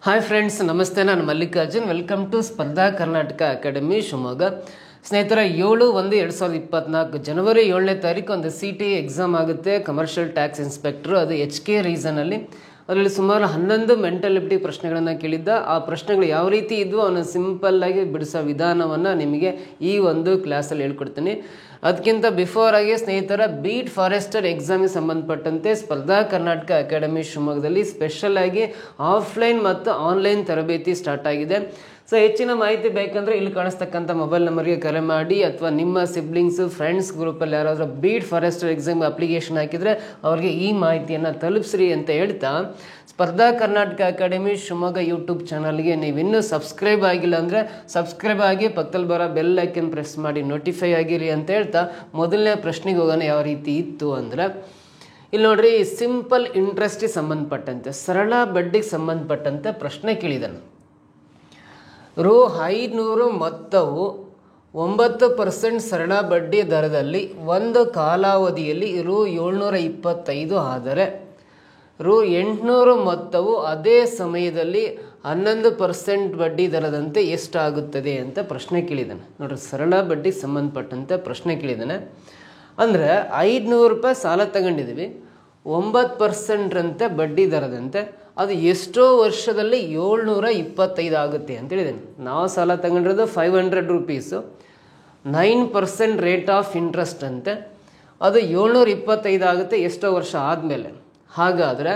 Hi friends, ನಮಸ್ತೆ. ನಾನು Mallikarjun. Welcome to ಸ್ಪರ್ಧಾ ಕರ್ನಾಟಕ ಅಕಾಡೆಮಿ ಶಿವಮೊಗ್ಗ. ಸ್ನೇಹಿತರ, 7/1/2024 ಜನವರಿ 7ನೇ ತಾರೀಕು ಒಂದು CTE ಎಕ್ಸಾಮ್ ಆಗುತ್ತೆ, ಕಮರ್ಷಿಯಲ್ ಟ್ಯಾಕ್ಸ್ ಇನ್ಸ್ಪೆಕ್ಟ್ರು. ಅದು HK ರೀಸನಲ್ಲಿ. ಅದರಲ್ಲಿ ಸುಮಾರು 11 ಮೆಂಟಲಿಟಿ ಪ್ರಶ್ನೆಗಳನ್ನು ಕೇಳಿದ್ದ. ಆ ಪ್ರಶ್ನೆಗಳು ಯಾವ ರೀತಿ ಇದ್ವು ಅವನು ಸಿಂಪಲ್ಲಾಗಿ ಬಿಡಿಸೋ ವಿಧಾನವನ್ನು ನಿಮಗೆ ಈ ಒಂದು ಕ್ಲಾಸಲ್ಲಿ ಹೇಳ್ಕೊಡ್ತೀನಿ. ಅದಕ್ಕಿಂತ ಬಿಫೋರ್ ಆಗಿ ಸ್ನೇಹಿತರ, ಬೀಟ್ ಫಾರೆಸ್ಟರ್ ಎಕ್ಸಾಮಿಗೆ ಸಂಬಂಧಪಟ್ಟಂತೆ ಸ್ಪರ್ಧಾ ಕರ್ನಾಟಕ ಅಕಾಡೆಮಿ ಶಿವಮೊಗ್ಗದಲ್ಲಿ ಸ್ಪೆಷಲ್ ಆಗಿ ಆಫ್ಲೈನ್ ಮತ್ತು ಆನ್ಲೈನ್ ತರಬೇತಿ ಸ್ಟಾರ್ಟ್ ಆಗಿದೆ. ಸೊ ಹೆಚ್ಚಿನ ಮಾಹಿತಿ ಬೇಕಂದರೆ ಇಲ್ಲಿ ಕಾಣಿಸ್ತಕ್ಕಂಥ ಮೊಬೈಲ್ ನಂಬರ್ಗೆ ಕರೆ ಮಾಡಿ, ಅಥವಾ ನಿಮ್ಮ ಸಿಬ್ಲಿಂಗ್ಸು ಫ್ರೆಂಡ್ಸ್ ಗ್ರೂಪಲ್ಲಿ ಯಾರಾದರೂ ಬೀಟ್ ಫಾರೆಸ್ಟರ್ ಎಕ್ಸಾಮ್ ಅಪ್ಲಿಕೇಶನ್ ಹಾಕಿದರೆ ಅವ್ರಿಗೆ ಈ ಮಾಹಿತಿಯನ್ನು ತಲುಪಿಸ್ರಿ ಅಂತ ಹೇಳ್ತಾ, ಸ್ಪರ್ಧಾ ಕರ್ನಾಟಕ ಅಕಾಡೆಮಿ ಶಿವಮೊಗ್ಗ ಯೂಟ್ಯೂಬ್ ಚಾನಲ್ಗೆ ನೀವಿನ್ನೂ ಸಬ್ಸ್ಕ್ರೈಬ್ ಆಗಿಲ್ಲ ಅಂದರೆ ಸಬ್ಸ್ಕ್ರೈಬ್ ಆಗಿ, ಪಕ್ಕದಲ್ಲಿ ಬರೋ ಬೆಲ್ ಐಕನ್ ಪ್ರೆಸ್ ಮಾಡಿ ನೋಟಿಫೈ ಆಗಿರಿ ಅಂತ ಹೇಳ್ತಾ ಮೊದಲನೇ ಪ್ರಶ್ನೆಗೆ ಹೋಗೋಣ. ಯಾವ ರೀತಿ ಇತ್ತು ಅಂದರೆ, ಇಲ್ಲಿ ನೋಡ್ರಿ, ಸಿಂಪಲ್ ಇಂಟ್ರೆಸ್ಟಿಗೆ ಸಂಬಂಧಪಟ್ಟಂತೆ, ಸರಳ ಬಡ್ಡಿಗೆ ಸಂಬಂಧಪಟ್ಟಂತೆ ಪ್ರಶ್ನೆ ಕೇಳಿದನು. ರೂ 500 ಮೊತ್ತವು 9% ಸರಳ ಬಡ್ಡಿ ದರದಲ್ಲಿ ಒಂದು ಕಾಲಾವಧಿಯಲ್ಲಿ ರೂ 725 ಆದರೆ ರೂ 800 ಮೊತ್ತವು ಅದೇ ಸಮಯದಲ್ಲಿ 11% ಬಡ್ಡಿ ದರದಂತೆ ಎಷ್ಟಾಗುತ್ತದೆ ಅಂತ ಪ್ರಶ್ನೆ ಕೇಳಿದ್ದಾನೆ. ನೋಡ್ರಿ, ಸರಳ ಬಡ್ಡಿಗೆ ಸಂಬಂಧಪಟ್ಟಂತೆ ಪ್ರಶ್ನೆ ಕೇಳಿದ್ದಾನೆ. ಅಂದರೆ 500 ರೂಪಾಯಿ ಸಾಲ ತಗೊಂಡಿದ್ದೀವಿ, 9% ಅಂತೆ ಬಡ್ಡಿ ದರದಂತೆ, ಅದು ಎಷ್ಟೋ ವರ್ಷದಲ್ಲಿ 725 ಆಗುತ್ತೆ ಅಂತ ಹೇಳಿದ್ದೇನೆ. ನಾವು ಸಾಲ ತಗೊಂಡಿರೋದು 500 ರುಪೀಸು, 9% ರೇಟ್ ಆಫ್ ಇಂಟ್ರೆಸ್ಟ್ ಅಂತೆ, ಅದು 725 ಆಗುತ್ತೆ ಎಷ್ಟೋ ವರ್ಷ ಆದಮೇಲೆ. ಹಾಗಾದರೆ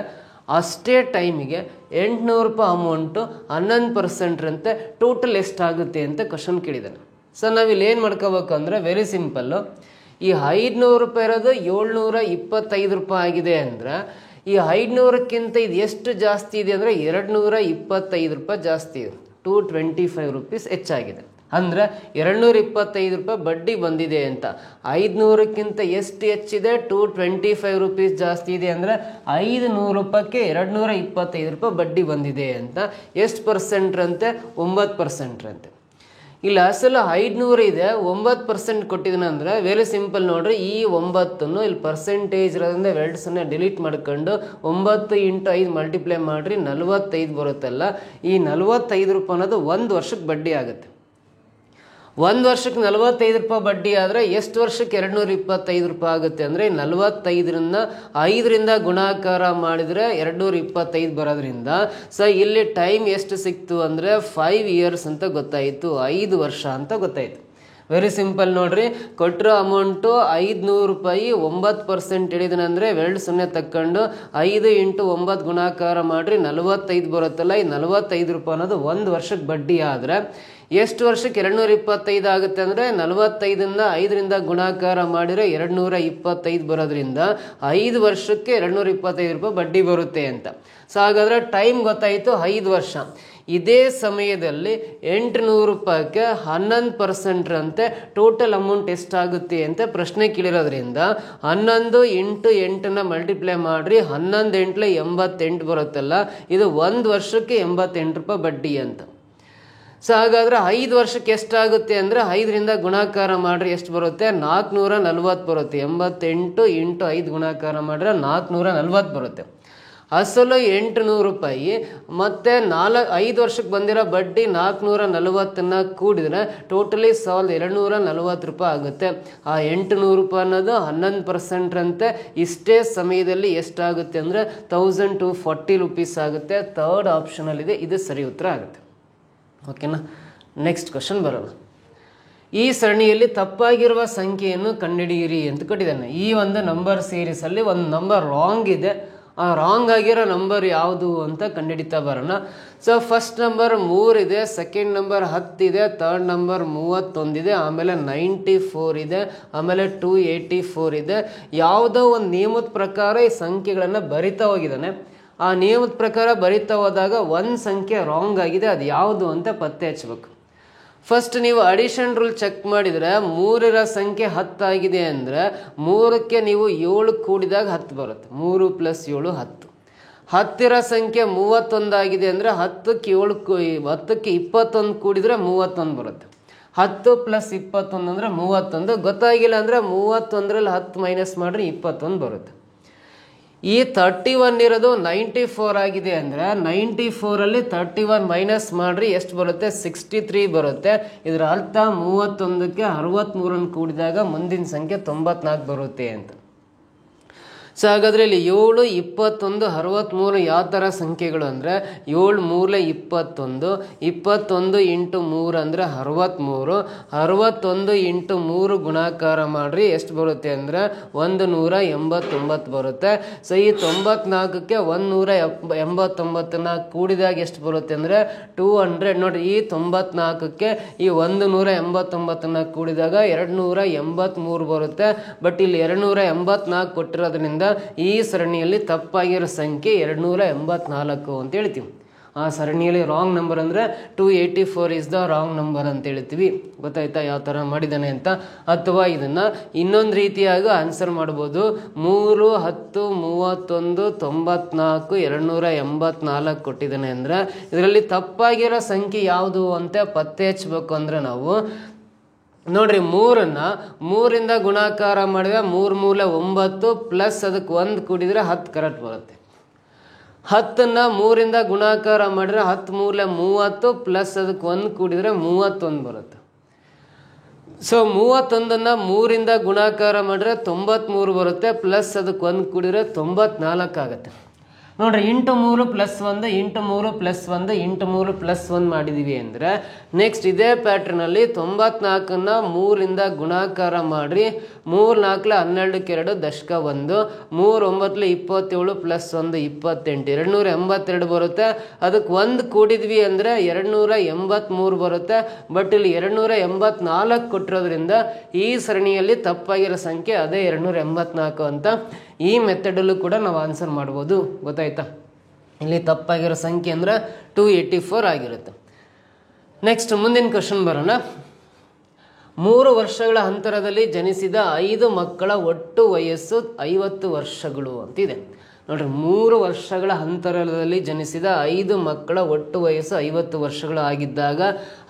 ಅಷ್ಟೇ ಟೈಮಿಗೆ 800 ರೂಪಾಯಿ ಅಮೌಂಟು 11% ಅಂತೆ, ಟೋಟಲ್ ಎಷ್ಟಾಗುತ್ತೆ ಅಂತ ಕ್ವಶನ್ ಕೇಳಿದ್ದಾನೆ. ಸೊ ನಾವಿಲ್ಲಿ ಏನು ಮಾಡ್ಕೋಬೇಕು ಅಂದರೆ, ವೆರಿ ಸಿಂಪಲ್ಲು. ಈ 500 ರೂಪಾಯಿ ಇರೋದು 725 ರೂಪಾಯಿ ಆಗಿದೆ ಅಂದರೆ, ಈ 500ಕ್ಕಿಂತ ಇದು ಎಷ್ಟು ಜಾಸ್ತಿ ಇದೆ ಅಂದರೆ 225 ರೂಪಾಯಿ ಜಾಸ್ತಿ ಇದೆ, 225 ರುಪೀಸ್ ಹೆಚ್ಚಾಗಿದೆ. ಅಂದರೆ 225 ರೂಪಾಯಿ ಬಡ್ಡಿ ಬಂದಿದೆ ಅಂತ. 500ಕ್ಕಿಂತ ಎಷ್ಟು ಹೆಚ್ಚಿದೆ? 225 ರುಪೀಸ್ ಜಾಸ್ತಿ ಇದೆ. ಅಂದರೆ 500 ರೂಪಾಯಿಗೆ 225 ರೂಪಾಯಿ ಬಡ್ಡಿ ಬಂದಿದೆ ಅಂತ. ಎಷ್ಟು ಪರ್ಸೆಂಟ್ ಅಂತೆ? 9% ಅಂತೆ. ಇಲ್ಲ, ಅಸಲು 500 ಇದೆ, 9% ಕೊಟ್ಟಿದ್ದಾನೆ ಅಂದರೆ ವೆರಿ ಸಿಂಪಲ್. ನೋಡ್ರಿ, ಈ 9 ಇಲ್ಲಿ ಪರ್ಸೆಂಟೇಜ್ ಇರೋದ್ರಿಂದ 2 ಡಿಲೀಟ್ ಮಾಡ್ಕೊಂಡು 9 × 5 ಮಲ್ಟಿಪ್ಲೈ ಮಾಡಿರಿ, 45 ಬರುತ್ತಲ್ಲ. ಈ 45 ರೂಪಾಯಿ ಅನ್ನೋದು 1 ವರ್ಷಕ್ಕೆ ಬಡ್ಡಿ ಆಗುತ್ತೆ. 1 ವರ್ಷಕ್ಕೆ 45 ರೂಪಾಯಿ ಬಡ್ಡಿ ಆದರೆ ಎಷ್ಟು ವರ್ಷಕ್ಕೆ 225 ರೂಪಾಯಿ ಆಗುತ್ತೆ ಅಂದರೆ, 45ರಿಂದ 5ರಿಂದ ಗುಣಾಕಾರ ಮಾಡಿದರೆ 225 ಬರೋದ್ರಿಂದ ಸೊ ಇಲ್ಲಿ ಟೈಮ್ ಎಷ್ಟು ಸಿಕ್ತು ಅಂದರೆ 5 ಇಯರ್ಸ್ ಅಂತ ಗೊತ್ತಾಯಿತು, 5 ವರ್ಷ ಅಂತ ಗೊತ್ತಾಯಿತು. Very simple. ನೋಡ್ರಿ, ಕೊಟ್ಟಿರೋ ಅಮೌಂಟು 500 ರೂಪಾಯಿ, 9% ಹಿಡಿದನೆ ಅಂದರೆ 2 ತಕ್ಕೊಂಡು 5 × 9 ಗುಣಾಕಾರ ಮಾಡಿರಿ, 45 ಬರುತ್ತಲ್ಲ. ಈ 45 ರೂಪಾಯಿ ಅನ್ನೋದು 1 ವರ್ಷಕ್ಕೆ ಬಡ್ಡಿ ಆದರೆ ಎಷ್ಟು ವರ್ಷಕ್ಕೆ 225 ಆಗುತ್ತೆ ಅಂದರೆ, 45ರಿಂದ 5ರಿಂದ ಗುಣಾಕಾರ ಮಾಡಿದರೆ 225 ಬರೋದ್ರಿಂದ 5 ವರ್ಷಕ್ಕೆ 225 ರೂಪಾಯಿ ಬಡ್ಡಿ ಬರುತ್ತೆ ಅಂತ. ಸೊ ಹಾಗಾದರೆ ಟೈಮ್ ಗೊತ್ತಾಯಿತು, 5 ವರ್ಷ. ಇದೇ ಸಮಯದಲ್ಲಿ 800 ರೂಪಾಯಿಗೆ 11% ಅಂತೆ, ಟೋಟಲ್ ಅಮೌಂಟ್ ಎಷ್ಟಾಗುತ್ತೆ ಅಂತ ಪ್ರಶ್ನೆ ಕೇಳಿರೋದ್ರಿಂದ 11 × 8 ಮಲ್ಟಿಪ್ಲೈ ಮಾಡಿರಿ, 11 × 88 ಬರುತ್ತಲ್ಲ. ಇದು 1 ವರ್ಷಕ್ಕೆ 88 ರೂಪಾಯಿ ಬಡ್ಡಿ ಅಂತ. ಸೊ ಹಾಗಾದರೆ 5 ವರ್ಷಕ್ಕೆ ಎಷ್ಟಾಗುತ್ತೆ ಅಂದರೆ 5ರಿಂದ ಗುಣಾಕಾರ ಮಾಡಿರಿ, ಎಷ್ಟು ಬರುತ್ತೆ? 440 ಬರುತ್ತೆ. 88 × 5 ಗುಣಾಕಾರ ಮಾಡಿದ್ರೆ 440 ಬರುತ್ತೆ. ಅಸಲು 800 ರೂಪಾಯಿ ಮತ್ತು 5 ವರ್ಷಕ್ಕೆ ಬಂದಿರೋ ಬಡ್ಡಿ 440 ಕೂಡಿದರೆ ಟೋಟಲಿ 1240 ರೂಪಾಯಿ ಆಗುತ್ತೆ. ಆ 800 ರೂಪಾಯಿ ಅನ್ನೋದು 11% ಅಂತೆ. ಇಷ್ಟೇ ಸಮಯದಲ್ಲಿ ಎಷ್ಟಾಗುತ್ತೆ ಅಂದರೆ 1240 ರುಪೀಸ್ ಆಗುತ್ತೆ. ಥರ್ಡ್ ಆಪ್ಷನಲ್ಲಿದೆ, ಇದು ಸರಿ ಉತ್ತರ ಆಗುತ್ತೆ. ಓಕೆನಾ? ನೆಕ್ಸ್ಟ್ ಕ್ವಶನ್ ಬರೋಣ. ಈ ಸರಣಿಯಲ್ಲಿ ತಪ್ಪಾಗಿರುವ ಸಂಖ್ಯೆಯನ್ನು ಕಂಡುಹಿಡಿಯಿರಿ ಅಂತ ಕೊಟ್ಟಿದ್ದಾನೆ. ಈ ಒಂದು ನಂಬರ್ ಸೀರೀಸಲ್ಲಿ ಒಂದು ನಂಬರ್ ರಾಂಗ್ ಇದೆ. ಆ ರಾಂಗ್ ಆಗಿರೋ ನಂಬರ್ ಯಾವುದು ಅಂತ ಕಂಡುಹಿಡಿತಾ ಬರೋಣ. ಸೊ ಫಸ್ಟ್ ನಂಬರ್ 3 ಇದೆ, ಸೆಕೆಂಡ್ ನಂಬರ್ 10 ಇದೆ, ಥರ್ಡ್ ನಂಬರ್ 31 ಇದೆ, ಆಮೇಲೆ 94 ಇದೆ, ಆಮೇಲೆ 284 ಇದೆ. ಯಾವುದೋ ಒಂದು ನಿಯಮದ ಪ್ರಕಾರ ಈ ಸಂಖ್ಯೆಗಳನ್ನು ಬರಿತಾ ಹೋಗಿದ್ದಾನೆ. ಆ ನಿಯಮದ ಪ್ರಕಾರ ಬರಿತಾ ಹೋದಾಗ ಒಂದು ಸಂಖ್ಯೆ ರಾಂಗ್ ಆಗಿದೆ, ಅದು ಯಾವುದು ಅಂತ ಪತ್ತೆ ಹಚ್ಚಬೇಕು. ಫಸ್ಟ್ ನೀವು ಅಡಿಷನ್ ರೂಲ್ ಚೆಕ್ ಮಾಡಿದರೆ 3 ಸಂಖ್ಯೆ 10 ಆಗಿದೆ ಅಂದರೆ 3ಕ್ಕೆ ನೀವು 7 ಕೂಡಿದಾಗ 10 ಬರುತ್ತೆ. 3 + 7 10. 10 ಸಂಖ್ಯೆ 31 ಆಗಿದೆ ಅಂದರೆ 10ಕ್ಕೆ 21 ಕೂಡಿದರೆ 31 ಬರುತ್ತೆ. 10 + 21 ಅಂದರೆ 31. ಗೊತ್ತಾಗಿಲ್ಲ ಅಂದರೆ 31ರಲ್ಲಿ 10 ಮೈನಸ್ ಮಾಡಿದ್ರೆ 21 ಬರುತ್ತೆ. ಈ 31 ಇರೋದು 94 ಆಗಿದೆ ಅಂದರೆ 94ಅಲ್ಲಿ 31 ಮೈನಸ್ ಮಾಡಿರಿ ಎಷ್ಟು ಬರುತ್ತೆ? 63 ಬರುತ್ತೆ. ಇದರ ಅರ್ಥ 31ಕ್ಕೆ 63 ಕೂಡಿದಾಗ ಮುಂದಿನ ಸಂಖ್ಯೆ 94 ಬರುತ್ತೆ ಅಂತ. ಸೊ ಹಾಗಾದರೆ ಇಲ್ಲಿ 7, 21, 63 ಯಾವ ಥರ ಸಂಖ್ಯೆಗಳು ಅಂದರೆ 7 ಮೂರಲೆ 21, 21 ಇಂಟು 3 ಅಂದರೆ 63, 61 ಇಂಟು 3 ಗುಣಾಕಾರ ಮಾಡಿರಿ ಎಷ್ಟು ಬರುತ್ತೆ ಅಂದರೆ 189 ಬರುತ್ತೆ. ಸೊ ಈ 94ಕ್ಕೆ 189ನ ಕೂಡಿದಾಗ ಎಷ್ಟು ಬರುತ್ತೆ ಅಂದರೆ 200. ನೋಡಿರಿ, ಈ 94ಕ್ಕೆ ಈ 189ನ ಕೂಡಿದಾಗ 283 ಬರುತ್ತೆ. ಬಟ್ ಇಲ್ಲಿ 284 ಕೊಟ್ಟಿರೋದ್ರಿಂದ ಈ ಸರಣಿಯಲ್ಲಿ ತಪ್ಪಾಗಿರೋ ಸಂಖ್ಯೆ 284 ಅಂತ ಹೇಳ್ತೀವಿ. ಆ ಸರಣಿಯಲ್ಲಿ ರಾಂಗ್ ನಂಬರ್ ಅಂದರೆ 284 ಇಸ್ ದ ರಾಂಗ್ ನಂಬರ್ ಅಂತ ಹೇಳ್ತೀವಿ. ಗೊತ್ತಾಯ್ತಾ ಯಾವ ಥರ ಮಾಡಿದ್ದಾನೆ ಅಂತ? ಅಥವಾ ಇದನ್ನು ಇನ್ನೊಂದು ರೀತಿಯಾಗಿ ಆನ್ಸರ್ ಮಾಡ್ಬೋದು. 3, 10, 31, 94, 284 ಕೊಟ್ಟಿದ್ದಾನೆ ಅಂದರೆ ಇದರಲ್ಲಿ ತಪ್ಪಾಗಿರೋ ಸಂಖ್ಯೆ ಯಾವುದು ಅಂತ ಪತ್ತೆ ಹಚ್ಚಬೇಕು ಅಂದರೆ ನಾವು ನೋಡ್ರಿ 3ರಿಂದ ಗುಣಾಕಾರ ಮಾಡಿದ್ರೆ 3 ಮೂಲೆ 9 ಪ್ಲಸ್ ಅದಕ್ಕೆ 1 ಕೂಡಿದರೆ 10 ಕರೆಕ್ಟ್ ಬರುತ್ತೆ. 10ನ್ನ 3ರಿಂದ ಗುಣಾಕಾರ ಮಾಡಿದ್ರೆ 10 ಮೂಲೆ 30 ಪ್ಲಸ್ ಅದಕ್ಕೆ 1 ಕೂಡಿದರೆ 31 ಬರುತ್ತೆ. ಸೊ 31ನ್ನ 3ರಿಂದ ಗುಣಾಕಾರ ಮಾಡಿದ್ರೆ 93 ಬರುತ್ತೆ. ಪ್ಲಸ್ ಅದಕ್ಕೆ 1 ಕೂಡಿದರೆ 94 ಆಗುತ್ತೆ. ನೋಡ್ರಿ, into 3 plus 1, into 3 plus 1, into 3 plus 1 ಮಾಡಿದೀವಿ ಅಂದರೆ ನೆಕ್ಸ್ಟ್ ಇದೇ ಪ್ಯಾಟ್ರನಲ್ಲಿ 94ನ್ನ 3ರಿಂದ ಗುಣಾಕಾರ ಮಾಡಿರಿ. 3 4 12 2 ದಶಕ 1, 3 9 27 ಪ್ಲಸ್ 1 28, 282 ಬರುತ್ತೆ. ಅದಕ್ಕೆ 1 ಕೂಡಿದ್ವಿ ಅಂದರೆ 283 ಬರುತ್ತೆ. ಬಟ್ ಇಲ್ಲಿ 284 ಕೊಟ್ಟಿರೋದ್ರಿಂದ ಈ ಸರಣಿಯಲ್ಲಿ ತಪ್ಪಾಗಿರೋ ಸಂಖ್ಯೆ ಅದೇ 284 ಅಂತ ಈ ಮೆಥಡಲ್ಲೂ ಕೂಡ ನಾವು ಆನ್ಸರ್ ಮಾಡ್ಬೋದು. ಗೊತ್ತಾಯ್ತಾ? ಇಲ್ಲಿ ತಪ್ಪಾಗಿರೋ ಸಂಖ್ಯೆ ಅಂದರೆ 284 ಆಗಿರುತ್ತೆ. ನೆಕ್ಸ್ಟ್ ಮುಂದಿನ ಕ್ವಶನ್ ಬರೋಣ. 3 ವರ್ಷಗಳ ಅಂತರದಲ್ಲಿ ಜನಿಸಿದ 5 ಮಕ್ಕಳ ಒಟ್ಟು ವಯಸ್ಸು 50 ವರ್ಷಗಳು ಅಂತಿದೆ. ನೋಡ್ರಿ, 3 ವರ್ಷಗಳ ಅಂತರದಲ್ಲಿ ಜನಿಸಿದ 5 ಮಕ್ಕಳ ಒಟ್ಟು ವಯಸ್ಸು 50 ವರ್ಷಗಳು ಆಗಿದ್ದಾಗ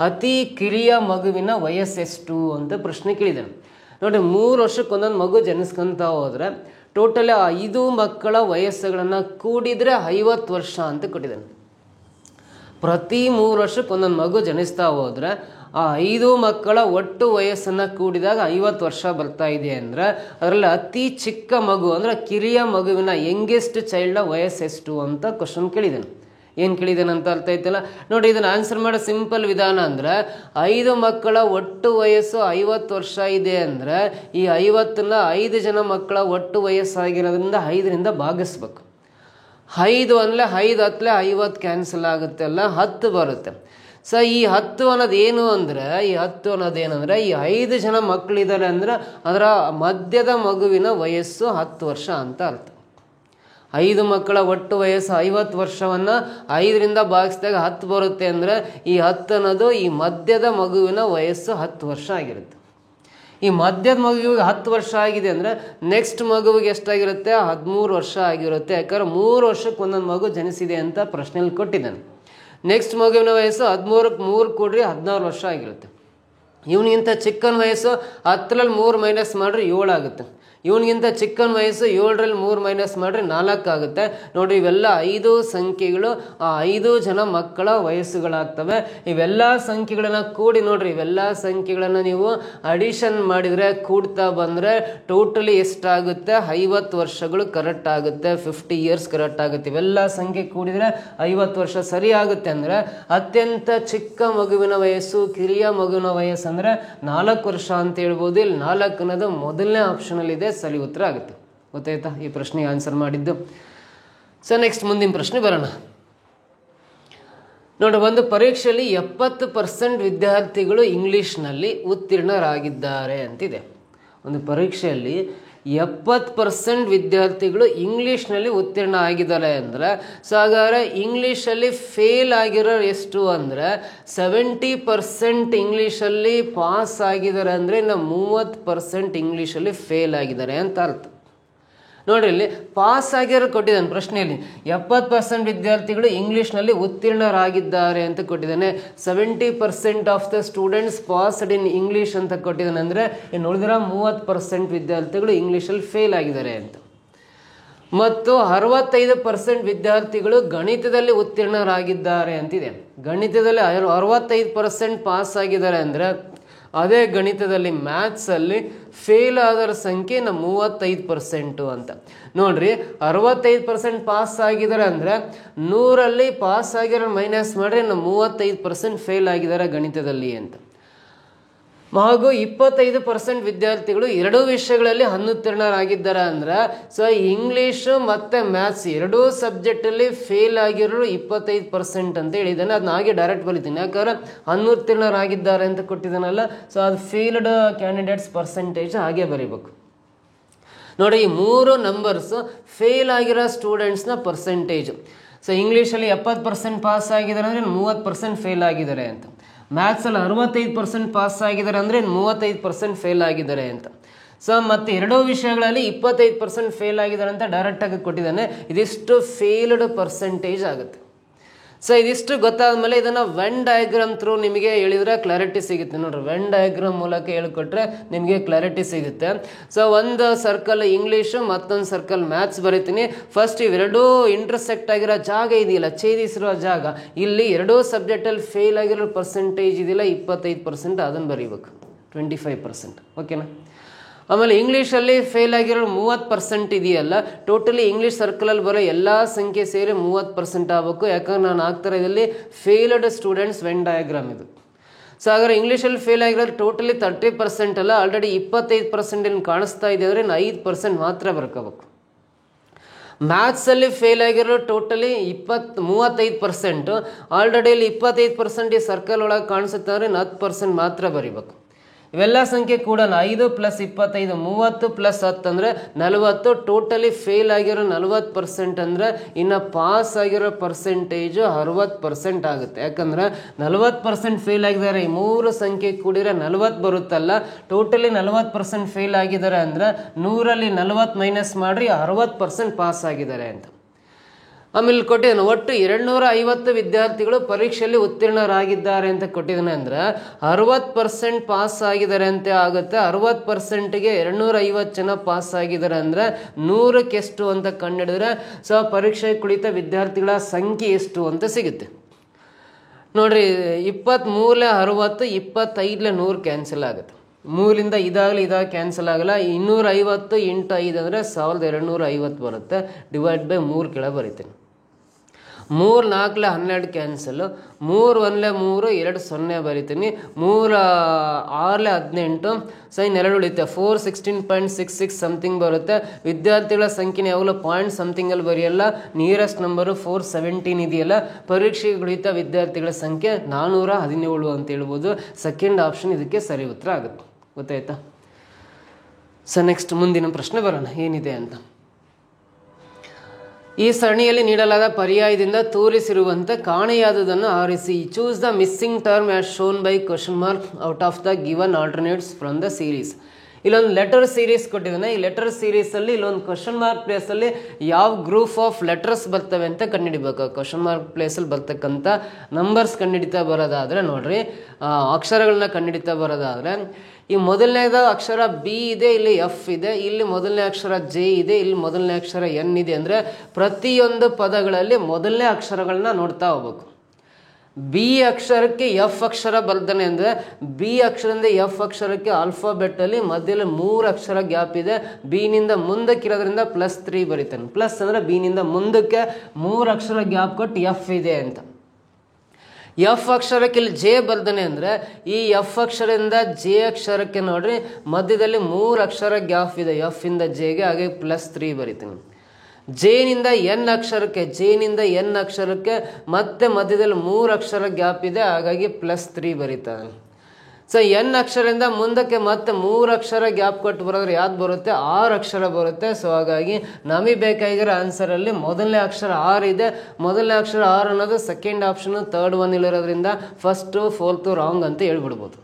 ಅತಿ ಕಿರಿಯ ಮಗುವಿನ ವಯಸ್ಸೆಷ್ಟು ಅಂತ ಪ್ರಶ್ನೆ ಕೇಳಿದ್ದಾನೆ. ನೋಡ್ರಿ, 3 ವರ್ಷಕ್ಕೆ ಒಂದೊಂದು ಮಗು ಜನಿಸ್ಕೊಂತ ಹೋದರೆ ಟೋಟಲ್ 5 ಮಕ್ಕಳ ವಯಸ್ಸುಗಳನ್ನು ಕೂಡಿದರೆ 50 ವರ್ಷ ಅಂತ ಕೊಟ್ಟಿದ್ದಾನೆ. ಪ್ರತಿ 3 ವರ್ಷಕ್ಕೆ ಒಂದೊಂದು ಮಗು ಜನಿಸ್ತಾ ಹೋದರೆ ಆ 5 ಮಕ್ಕಳ ಒಟ್ಟು ವಯಸ್ಸನ್ನು ಕೂಡಿದಾಗ 50 ವರ್ಷ ಬರ್ತಾ ಇದೆ ಅಂದರೆ ಅದರಲ್ಲಿ ಅತಿ ಚಿಕ್ಕ ಮಗು ಅಂದರೆ ಕಿರಿಯ ಮಗುವಿನ ಯಂಗೆಸ್ಟ್ ಚೈಲ್ಡ್ನ ವಯಸ್ಸೆಷ್ಟು ಅಂತ ಕ್ವಶನ್ ಕೇಳಿದ್ದಾನೆ. ಏನು ಕೇಳಿದ್ದಾನೆ ಅಂತ ಅರ್ಥ ಆಯ್ತಲ್ಲ? ನೋಡಿ, ಇದನ್ನು ಆನ್ಸರ್ ಮಾಡೋ ಸಿಂಪಲ್ ವಿಧಾನ ಅಂದರೆ 5 ಮಕ್ಕಳ ಒಟ್ಟು ವಯಸ್ಸು 50 ವರ್ಷ ಇದೆ ಅಂದರೆ ಈ 50ನ್ನ 5 ಜನ ಮಕ್ಕಳ ಒಟ್ಟು ವಯಸ್ಸಾಗಿರೋದ್ರಿಂದ 5ರಿಂದ ಭಾಗಿಸ್ಬೇಕು. 5 ಅಂದರೆ 5 ಹತ್ತಲೇ 50 ಕ್ಯಾನ್ಸಲ್ ಆಗುತ್ತೆ ಅಲ್ಲ, 10 ಬರುತ್ತೆ. ಸೊ ಈ 10 ಅನ್ನೋದು ಏನು ಅಂದರೆ ಈ 10 ಅನ್ನೋದೇನೆಂದರೆ ಈ 5 ಜನ ಮಕ್ಕಳಿದ್ದಾರೆ ಅಂದರೆ ಅದರ ಮಧ್ಯದ ಮಗುವಿನ ವಯಸ್ಸು 10 ವರ್ಷ ಅಂತ ಅರ್ಥ. 5 ಮಕ್ಕಳ ಒಟ್ಟು ವಯಸ್ಸು 50 ವರ್ಷವನ್ನು 5ರಿಂದ ಭಾಗಿಸಿದಾಗ 10 ಬರುತ್ತೆ ಅಂದರೆ ಈ 10 ಅನ್ನೋದು ಈ ಮಧ್ಯದ ಮಗುವಿನ ವಯಸ್ಸು 10 ವರ್ಷ ಆಗಿರುತ್ತೆ. ಈ ಮಧ್ಯದ ಮಗುವಿಗೆ 10 ವರ್ಷ ಆಗಿದೆ ಅಂದರೆ ನೆಕ್ಸ್ಟ್ ಮಗುವಿಗೆ ಎಷ್ಟಾಗಿರುತ್ತೆ? 13 ವರ್ಷ ಆಗಿರುತ್ತೆ. ಯಾಕಂದ್ರೆ 3 ವರ್ಷಕ್ಕೆ ಒಂದೊಂದು ಮಗು ಜನಿಸಿದೆ ಅಂತ ಪ್ರಶ್ನೆಯಲ್ಲಿ ಕೊಟ್ಟಿದ್ದಾನೆ. ನೆಕ್ಸ್ಟ್ ಮಗುವಿನ ವಯಸ್ಸು 13ಕ್ಕೆ 3 ಕೂಡ್ರಿ 16 ವರ್ಷ ಆಗಿರುತ್ತೆ. ಇವನಿಗಿಂತ ಚಿಕ್ಕನ ವಯಸ್ಸು 10ರಲ್ಲಿ 3 ಮೈನಸ್ ಮಾಡಿದ್ರೆ 7 ಆಗುತ್ತೆ. ಇವನಿಗಿಂತ ಚಿಕ್ಕನ ವಯಸ್ಸು 7ರಲ್ಲಿ 3 ಮೈನಸ್ ಮಾಡಿದ್ರೆ 4 ಆಗುತ್ತೆ. ನೋಡಿರಿ, ಇವೆಲ್ಲ 5 ಸಂಖ್ಯೆಗಳು ಆ 5 ಜನ ಮಕ್ಕಳ ವಯಸ್ಸುಗಳಾಗ್ತವೆ. ಇವೆಲ್ಲ ಸಂಖ್ಯೆಗಳನ್ನು ಕೂಡಿ ನೋಡ್ರಿ, ಇವೆಲ್ಲ ಸಂಖ್ಯೆಗಳನ್ನು ನೀವು ಅಡಿಷನ್ ಮಾಡಿದರೆ ಕೂಡ್ತಾ ಬಂದರೆ ಟೋಟಲಿ ಎಷ್ಟಾಗುತ್ತೆ? 50 ವರ್ಷಗಳು ಕರೆಕ್ಟ್ ಆಗುತ್ತೆ. 50 ಇಯರ್ಸ್ ಕರೆಕ್ಟ್ ಆಗುತ್ತೆ. ಇವೆಲ್ಲ ಸಂಖ್ಯೆ ಕೂಡಿದರೆ 50 ವರ್ಷ ಸರಿ ಆಗುತ್ತೆ. ಅಂದರೆ ಅತ್ಯಂತ ಚಿಕ್ಕ ಮಗುವಿನ ವಯಸ್ಸು ಕಿರಿಯ ಮಗುವಿನ ವಯಸ್ಸು ಅಂದರೆ 4 ವರ್ಷ ಅಂತ ಹೇಳ್ಬೋದು. ಇಲ್ಲಿ 4 ಅನ್ನೋದು ಮೊದಲನೇ ಆಪ್ಷನಲ್ಲಿ ಇದೆ, ಸರಿ ಉತ್ತರ ಆಗುತ್ತೆ. ಗೊತ್ತಾಯ್ತಾ ಈ ಪ್ರಶ್ನೆಗೆ ಆನ್ಸರ್ ಮಾಡಿದ್ದು? ಸೊ ನೆಕ್ಸ್ಟ್ ಮುಂದಿನ ಪ್ರಶ್ನೆ ಬರೋಣ. ನೋಡಿ, ಒಂದು ಪರೀಕ್ಷೆಯಲ್ಲಿ 70% ವಿದ್ಯಾರ್ಥಿಗಳು ಇಂಗ್ಲೀಷ್ನಲ್ಲಿ ಉತ್ತೀರ್ಣರಾಗಿದ್ದಾರೆ ಅಂತಿದೆ. ಒಂದು ಪರೀಕ್ಷೆಯಲ್ಲಿ 70% ವಿದ್ಯಾರ್ಥಿಗಳು ಇಂಗ್ಲೀಷ್ನಲ್ಲಿ ಉತ್ತೀರ್ಣ ಆಗಿದ್ದಾರೆ ಅಂದರೆ ಸೊ ಹಾಗಾದರೆ ಇಂಗ್ಲೀಷಲ್ಲಿ ಫೇಲ್ ಆಗಿರೋರು ಎಷ್ಟು ಅಂದರೆ 70% ಇಂಗ್ಲೀಷಲ್ಲಿ ಪಾಸ್ ಆಗಿದ್ದಾರೆ ಅಂದರೆ ಇನ್ನು 30% ಇಂಗ್ಲೀಷಲ್ಲಿ ಫೇಲ್ ಆಗಿದ್ದಾರೆ ಅಂತ ಅರ್ಥ. ನೋಡ್ರಿ, ಇಲ್ಲಿ ಪಾಸ್ ಆಗಿರೋ ಕೊಟ್ಟಿದ್ದಾನೆ ಪ್ರಶ್ನೆಯಲ್ಲಿ. 70% ವಿದ್ಯಾರ್ಥಿಗಳು ಇಂಗ್ಲೀಷ್ನಲ್ಲಿ ಉತ್ತೀರ್ಣರಾಗಿದ್ದಾರೆ ಅಂತ ಕೊಟ್ಟಿದ್ದಾನೆ. 70% of the students passed in English ಅಂತ ಕೊಟ್ಟಿದ್ದಾನೆ. ಅಂದರೆ ಇನ್ನು ಉಳಿದಿರೋ 30% ವಿದ್ಯಾರ್ಥಿಗಳು ಇಂಗ್ಲೀಷಲ್ಲಿ ಫೇಲ್ ಆಗಿದ್ದಾರೆ ಅಂತ. ಮತ್ತು 65% ವಿದ್ಯಾರ್ಥಿಗಳು ಗಣಿತದಲ್ಲಿ ಉತ್ತೀರ್ಣರಾಗಿದ್ದಾರೆ ಅಂತಿದೆ. ಗಣಿತದಲ್ಲಿ 65% ಪಾಸ್ ಆಗಿದ್ದಾರೆ ಅಂದರೆ ಅದೇ ಗಣಿತದಲ್ಲಿ ಮ್ಯಾಥ್ಸಲ್ಲಿ ಫೇಲ್ ಆದರ ಸಂಖ್ಯೆ 35% ಅಂತ. ನೋಡ್ರಿ 65% ಪಾಸ್ ಆಗಿದ್ದಾರೆ ಅಂದರೆ 100ರಲ್ಲಿ ಪಾಸ್ ಆಗಿರೋ ಮೈನಸ್ ಮಾಡ್ರಿ 35% ಫೇಲ್ ಆಗಿದ್ದಾರೆ ಗಣಿತದಲ್ಲಿ ಅಂತ. ಹಾಗೂ 25% ವಿದ್ಯಾರ್ಥಿಗಳು ಎರಡೂ ವಿಷಯಗಳಲ್ಲಿ ಅನುತ್ತೀರ್ಣರಾಗಿದ್ದಾರೆ ಅಂದ್ರೆ ಸೊ ಇಂಗ್ಲೀಷು ಮತ್ತು ಮ್ಯಾಥ್ಸ್ ಎರಡೂ ಸಬ್ಜೆಕ್ಟಲ್ಲಿ ಫೇಲ್ ಆಗಿರೋರು 25% ಅಂತ ಹೇಳಿದ್ದಾನೆ. ಅದನ್ನ ಹಾಗೆ ಡೈರೆಕ್ಟ್ ಬರೀತೀನಿ, ಯಾಕಂದ್ರೆ ಅನುತ್ತೀರ್ಣರಾಗಿದ್ದಾರೆ ಅಂತ ಕೊಟ್ಟಿದ್ದಾನಲ್ಲ, ಸೊ ಅದು ಫೇಲ್ಡ್ ಕ್ಯಾಂಡಿಡೇಟ್ಸ್ ಪರ್ಸೆಂಟೇಜ್ ಹಾಗೆ ಬರೀಬೇಕು. ನೋಡಿ, ಈ 3 ನಂಬರ್ಸ್ ಫೇಲ್ ಆಗಿರೋ ಸ್ಟೂಡೆಂಟ್ಸ್ನ ಪರ್ಸೆಂಟೇಜು. ಸೊ ಇಂಗ್ಲೀಷಲ್ಲಿ 70% ಪಾಸ್ ಆಗಿದ್ದಾರೆ ಅಂದರೆ 30% ಫೇಲ್ ಆಗಿದ್ದಾರೆ ಅಂತ. ಮ್ಯಾಥ್ಸಲ್ಲಿ 65% ಪಾಸ್ ಆಗಿದ್ದಾರೆ ಅಂದರೆ 35% ಫೇಲ್ ಆಗಿದ್ದಾರೆ ಅಂತ. ಸೊ ಮತ್ತು ಎರಡೂ ವಿಷಯಗಳಲ್ಲಿ 25% ಫೇಲ್ ಆಗಿದ್ದಾರೆ ಅಂತ ಡೈರೆಕ್ಟಾಗಿ ಕೊಟ್ಟಿದ್ದಾನೆ. ಇದಿಷ್ಟು ಫೇಲ್ಡ್ ಪರ್ಸೆಂಟೇಜ್ ಆಗುತ್ತೆ. ಸೊ ಇದಿಷ್ಟು ಗೊತ್ತಾದ್ಮೇಲೆ ಇದನ್ನು ವೆನ್ ಡಯಾಗ್ರಾಮ್ ಥ್ರೂ ನಿಮಗೆ ಹೇಳಿದ್ರೆ ಕ್ಲಾರಿಟಿ ಸಿಗುತ್ತೆ. ನೋಡ್ರಿ, ವೆನ್ ಡಯಾಗ್ರಾಮ್ ಮೂಲಕ ಹೇಳಿಕೊಟ್ರೆ ನಿಮಗೆ ಕ್ಲಾರಿಟಿ ಸಿಗುತ್ತೆ. ಸೊ ಒಂದು ಸರ್ಕಲ್ ಇಂಗ್ಲೀಷು, ಮತ್ತೊಂದು ಸರ್ಕಲ್ ಮ್ಯಾಥ್ಸ್ ಬರೀತೀನಿ. ಫಸ್ಟ್ ಇವೆರಡೂ ಇಂಟರ್ಸೆಕ್ಟ್ ಆಗಿರೋ ಜಾಗ ಇದೆಯಲ್ಲ, ಛೇದಿಸಿರೋ ಜಾಗ, ಇಲ್ಲಿ ಎರಡೂ ಸಬ್ಜೆಕ್ಟಲ್ಲಿ ಫೇಲ್ ಆಗಿರೋ ಪರ್ಸೆಂಟೇಜ್ ಇದೆಯಲ್ಲ 25%, ಅದನ್ನು ಬರೀಬೇಕು 25%. ಓಕೆನಾ? ಆಮೇಲೆ ಇಂಗ್ಲೀಷಲ್ಲಿ ಫೇಲ್ ಆಗಿರೋ 30% ಇದೆಯಲ್ಲ, ಟೋಟಲಿ ಇಂಗ್ಲೀಷ್ ಸರ್ಕಲಲ್ಲಿ ಬರೋ ಎಲ್ಲ ಸಂಖ್ಯೆ ಸೇರಿ 30% ಆಗಬೇಕು. ಯಾಕಂದ್ರೆ ನಾನು ಆಗ್ತಾ ಇದರಲ್ಲಿ ಫೇಲ್ಡ್ ಸ್ಟೂಡೆಂಟ್ಸ್ ವೆನ್ ಡಯಾಗ್ರಾಮ್ ಇದು. ಸೊ ಹಾಗಾದ್ರೆ ಇಂಗ್ಲೀಷಲ್ಲಿ ಫೇಲ್ ಆಗಿರೋದು ಟೋಟಲಿ 30% ಅಲ್ಲ, ಆಲ್ರೆಡಿ 25% ಏನು ಕಾಣಿಸ್ತಾ ಇದೆ ಅಂದರೆ 5% ಮಾತ್ರ ಬರ್ಕೋಬೇಕು. ಮ್ಯಾಥ್ಸಲ್ಲಿ ಫೇಲ್ ಆಗಿರೋ ಟೋಟಲಿ 35%, ಆಲ್ರೆಡಿ ಇಲ್ಲಿ 25% ಈ ಸರ್ಕಲ್ ಒಳಗೆ ಕಾಣಿಸುತ್ತೆ ಅಂದರೆ 10% ಮಾತ್ರ ಬರೀಬೇಕು. ಇವೆಲ್ಲ ಸಂಖ್ಯೆ ಕೂಡ 5 + 25 30 + 10 ಅಂದರೆ 40. ಟೋಟಲಿ ಫೇಲ್ ಆಗಿರೋ 40% ಅಂದರೆ ಇನ್ನು ಪಾಸ್ ಆಗಿರೋ ಪರ್ಸೆಂಟೇಜು 60% ಆಗುತ್ತೆ. ಯಾಕಂದರೆ 40% ಫೇಲ್ ಆಗಿದ್ದಾರೆ, ಈ 3 ಸಂಖ್ಯೆ ಕೂಡಿದ್ರೆ 40 ಬರುತ್ತಲ್ಲ, ಟೋಟಲಿ 40% ಫೇಲ್ ಆಗಿದ್ದಾರೆ ಅಂದರೆ 100ರಲ್ಲಿ 40 ಮೈನಸ್ ಮಾಡಿರಿ 60% ಪಾಸ್ ಆಗಿದ್ದಾರೆ ಅಂತ. ಆಮೇಲೆ ಕೊಟ್ಟಿದ್ದಾನೆ ಒಟ್ಟು 250 ವಿದ್ಯಾರ್ಥಿಗಳು ಪರೀಕ್ಷೆಯಲ್ಲಿ ಉತ್ತೀರ್ಣರಾಗಿದ್ದಾರೆ ಅಂತ ಕೊಟ್ಟಿದ್ದಾನೆ. ಅಂದರೆ 60% ಪಾಸ್ ಆಗಿದ್ದಾರೆ ಅಂತ ಆಗುತ್ತೆ. 60%ಗೆ 250 ಜನ ಪಾಸ್ ಆಗಿದ್ದಾರೆ ಅಂದರೆ 100ಕ್ಕೆ ಎಷ್ಟು ಅಂತ ಕಂಡುಹಿಡಿದ್ರೆ ಸೊ ಪರೀಕ್ಷೆ ಕುಳಿತ ವಿದ್ಯಾರ್ಥಿಗಳ ಸಂಖ್ಯೆ ಎಷ್ಟು ಅಂತ ಸಿಗುತ್ತೆ. ನೋಡ್ರಿ, 23ಲೆ 60, 25ಲೆ 100 ಕ್ಯಾನ್ಸಲ್ ಆಗುತ್ತೆ. 3ರಿಂದ ಇದಾಗಲಿ ಕ್ಯಾನ್ಸಲ್ ಆಗಲ್ಲ. 250 × 5 ಅಂದರೆ 1250 ಬರುತ್ತೆ. ಡಿವೈಡ್ ಬೈ 3 ಕೆಳಗೆ ಬರೀತೀನಿ. 3 4ಲೆ 12 ಕ್ಯಾನ್ಸಲ್, 3 1ಲೆ 3, 2 0 ಬರೀತೀನಿ. 3 6ಲೆ 18, ಸೈನ್ 2 ಉಳಿತೆ 4 16.66 ಸಮಥಿಂಗ್ ಬರುತ್ತೆ. ವಿದ್ಯಾರ್ಥಿಗಳ ಸಂಖ್ಯೆ ಯಾವಾಗಲೂ ಪಾಯಿಂಟ್ ಸಮಥಿಂಗಲ್ಲಿ ಬರೆಯಲ್ಲ, ನಿಯರೆಸ್ಟ್ ನಂಬರು 417 ಇದೆಯಲ್ಲ. ಪರೀಕ್ಷೆಗೆ ಉಳಿತ ವಿದ್ಯಾರ್ಥಿಗಳ ಸಂಖ್ಯೆ 417 ಅಂತ ಹೇಳ್ಬೋದು. ಸೆಕೆಂಡ್ ಆಪ್ಷನ್ ಇದಕ್ಕೆ ಸರಿ ಉತ್ತರ ಆಗುತ್ತೆ. ಗೊತ್ತಾಯ್ತಾ? ಸೊ ನೆಕ್ಸ್ಟ್ ಮುಂದಿನ ಪ್ರಶ್ನೆ ಬರೋಣ ಏನಿದೆ ಅಂತ. ಈ ಸರಣಿಯಲ್ಲಿ ನೀಡಲಾದ ಪರ್ಯಾಯದಿಂದ ತೋರಿಸಿರುವಂಥ ಕಾಣೆಯಾದುದನ್ನು ಆರಿಸಿ. Choose the missing term as shown by question mark out of the given alternates from the series. ಇಲ್ಲೊಂದು ಲೆಟರ್ ಸೀರೀಸ್ ಕೊಟ್ಟಿದ್ದಾನೆ. ಈ ಲೆಟರ್ ಸೀರೀಸಲ್ಲಿ ಇಲ್ಲೊಂದು ಕ್ವಶನ್ ಮಾರ್ಕ್ ಪ್ಲೇಸಲ್ಲಿ ಯಾವ ಗ್ರೂಪ್ ಆಫ್ ಲೆಟರ್ಸ್ ಬರ್ತವೆ ಅಂತ ಕಂಡುಹಿಡಿಬೇಕು. ಕ್ವಶನ್ ಮಾರ್ಕ್ ಪ್ಲೇಸಲ್ಲಿ ಬರ್ತಕ್ಕಂಥ ನಂಬರ್ಸ್ ಕಂಡುಹಿಡಿತಾ ಬರೋದಾದರೆ ನೋಡ್ರಿ, ಅಕ್ಷರಗಳನ್ನ ಕಂಡುಹಿಡಿತಾ ಬರೋದಾದರೆ ಈ ಮೊದಲನೇದ ಅಕ್ಷರ ಬಿ ಇದೆ, ಇಲ್ಲಿ ಎಫ್ ಇದೆ, ಇಲ್ಲಿ ಮೊದಲನೇ ಅಕ್ಷರ ಜೆ ಇದೆ, ಇಲ್ಲಿ ಮೊದಲನೇ ಅಕ್ಷರ ಎನ್ ಇದೆ. ಅಂದರೆ ಪ್ರತಿಯೊಂದು ಪದಗಳಲ್ಲಿ ಮೊದಲನೇ ಅಕ್ಷರಗಳನ್ನ ನೋಡ್ತಾ ಹೋಗ್ಬೇಕು. ಬಿ ಅಕ್ಷರಕ್ಕೆ ಎಫ್ ಅಕ್ಷರ ಬರ್ತಾನೆ ಅಂದರೆ ಬಿ ಅಕ್ಷರದಿಂದ ಎಫ್ ಅಕ್ಷರಕ್ಕೆ ಆಲ್ಫಾಬೆಟ್ಟಲ್ಲಿ ಮಧ್ಯದಲ್ಲಿ 3 ಅಕ್ಷರ ಗ್ಯಾಪ್ ಇದೆ. ಬಿನಿಂದ ಮುಂದಕ್ಕಿರೋದ್ರಿಂದ +3 ಬರೀತಾನೆ. ಪ್ಲಸ್ ಅಂದರೆ ಬಿನಿಂದ ಮುಂದಕ್ಕೆ 3 ಅಕ್ಷರ ಗ್ಯಾಪ್ ಕೊಟ್ಟು ಎಫ್ ಇದೆ ಅಂತ. ಎಫ್ ಅಕ್ಷರಕ್ಕೆ ಇಲ್ಲಿ ಜೆ ಬರ್ತಾನೆ ಅಂದರೆ ಈ ಎಫ್ ಅಕ್ಷರದಿಂದ ಜೆ ಅಕ್ಷರಕ್ಕೆ ನೋಡ್ರಿ ಮಧ್ಯದಲ್ಲಿ 3 ಅಕ್ಷರ ಗ್ಯಾಪ್ ಇದೆ ಎಫ್ ಇಂದ ಜೆಗೆ, ಹಾಗೆ +3 ಬರೀತೀನಿ. ಜೇನಿಂದ ಎನ್ ಅಕ್ಷರಕ್ಕೆ ಮತ್ತೆ ಮಧ್ಯದಲ್ಲಿ 3 ಅಕ್ಷರ ಗ್ಯಾಪ್ ಇದೆ, ಹಾಗಾಗಿ +3 ಬರೀತಾನೆ. ಸೊ ಎನ್ ಅಕ್ಷರದಿಂದ ಮುಂದಕ್ಕೆ ಮತ್ತೆ 3 ಅಕ್ಷರ ಗ್ಯಾಪ್ ಕೊಟ್ಟು ಬರೋದ್ರೆ ಯಾವ್ದು ಬರುತ್ತೆ? 6 ಅಕ್ಷರ ಬರುತ್ತೆ. ಸೊ ಹಾಗಾಗಿ ನಮಗೆ ಬೇಕಾಗಿರೋ ಆನ್ಸರಲ್ಲಿ ಮೊದಲನೇ ಅಕ್ಷರ 6 ಇದೆ. ಮೊದಲನೇ ಅಕ್ಷರ 6 ಅನ್ನೋದು ಸೆಕೆಂಡ್ ಆಪ್ಷನು, ಥರ್ಡ್ ಒನ್ ಇಲ್ಲಿರೋದ್ರಿಂದ ಫಸ್ಟು 4th ರಾಂಗ್ ಅಂತ ಹೇಳ್ಬಿಡ್ಬೋದು.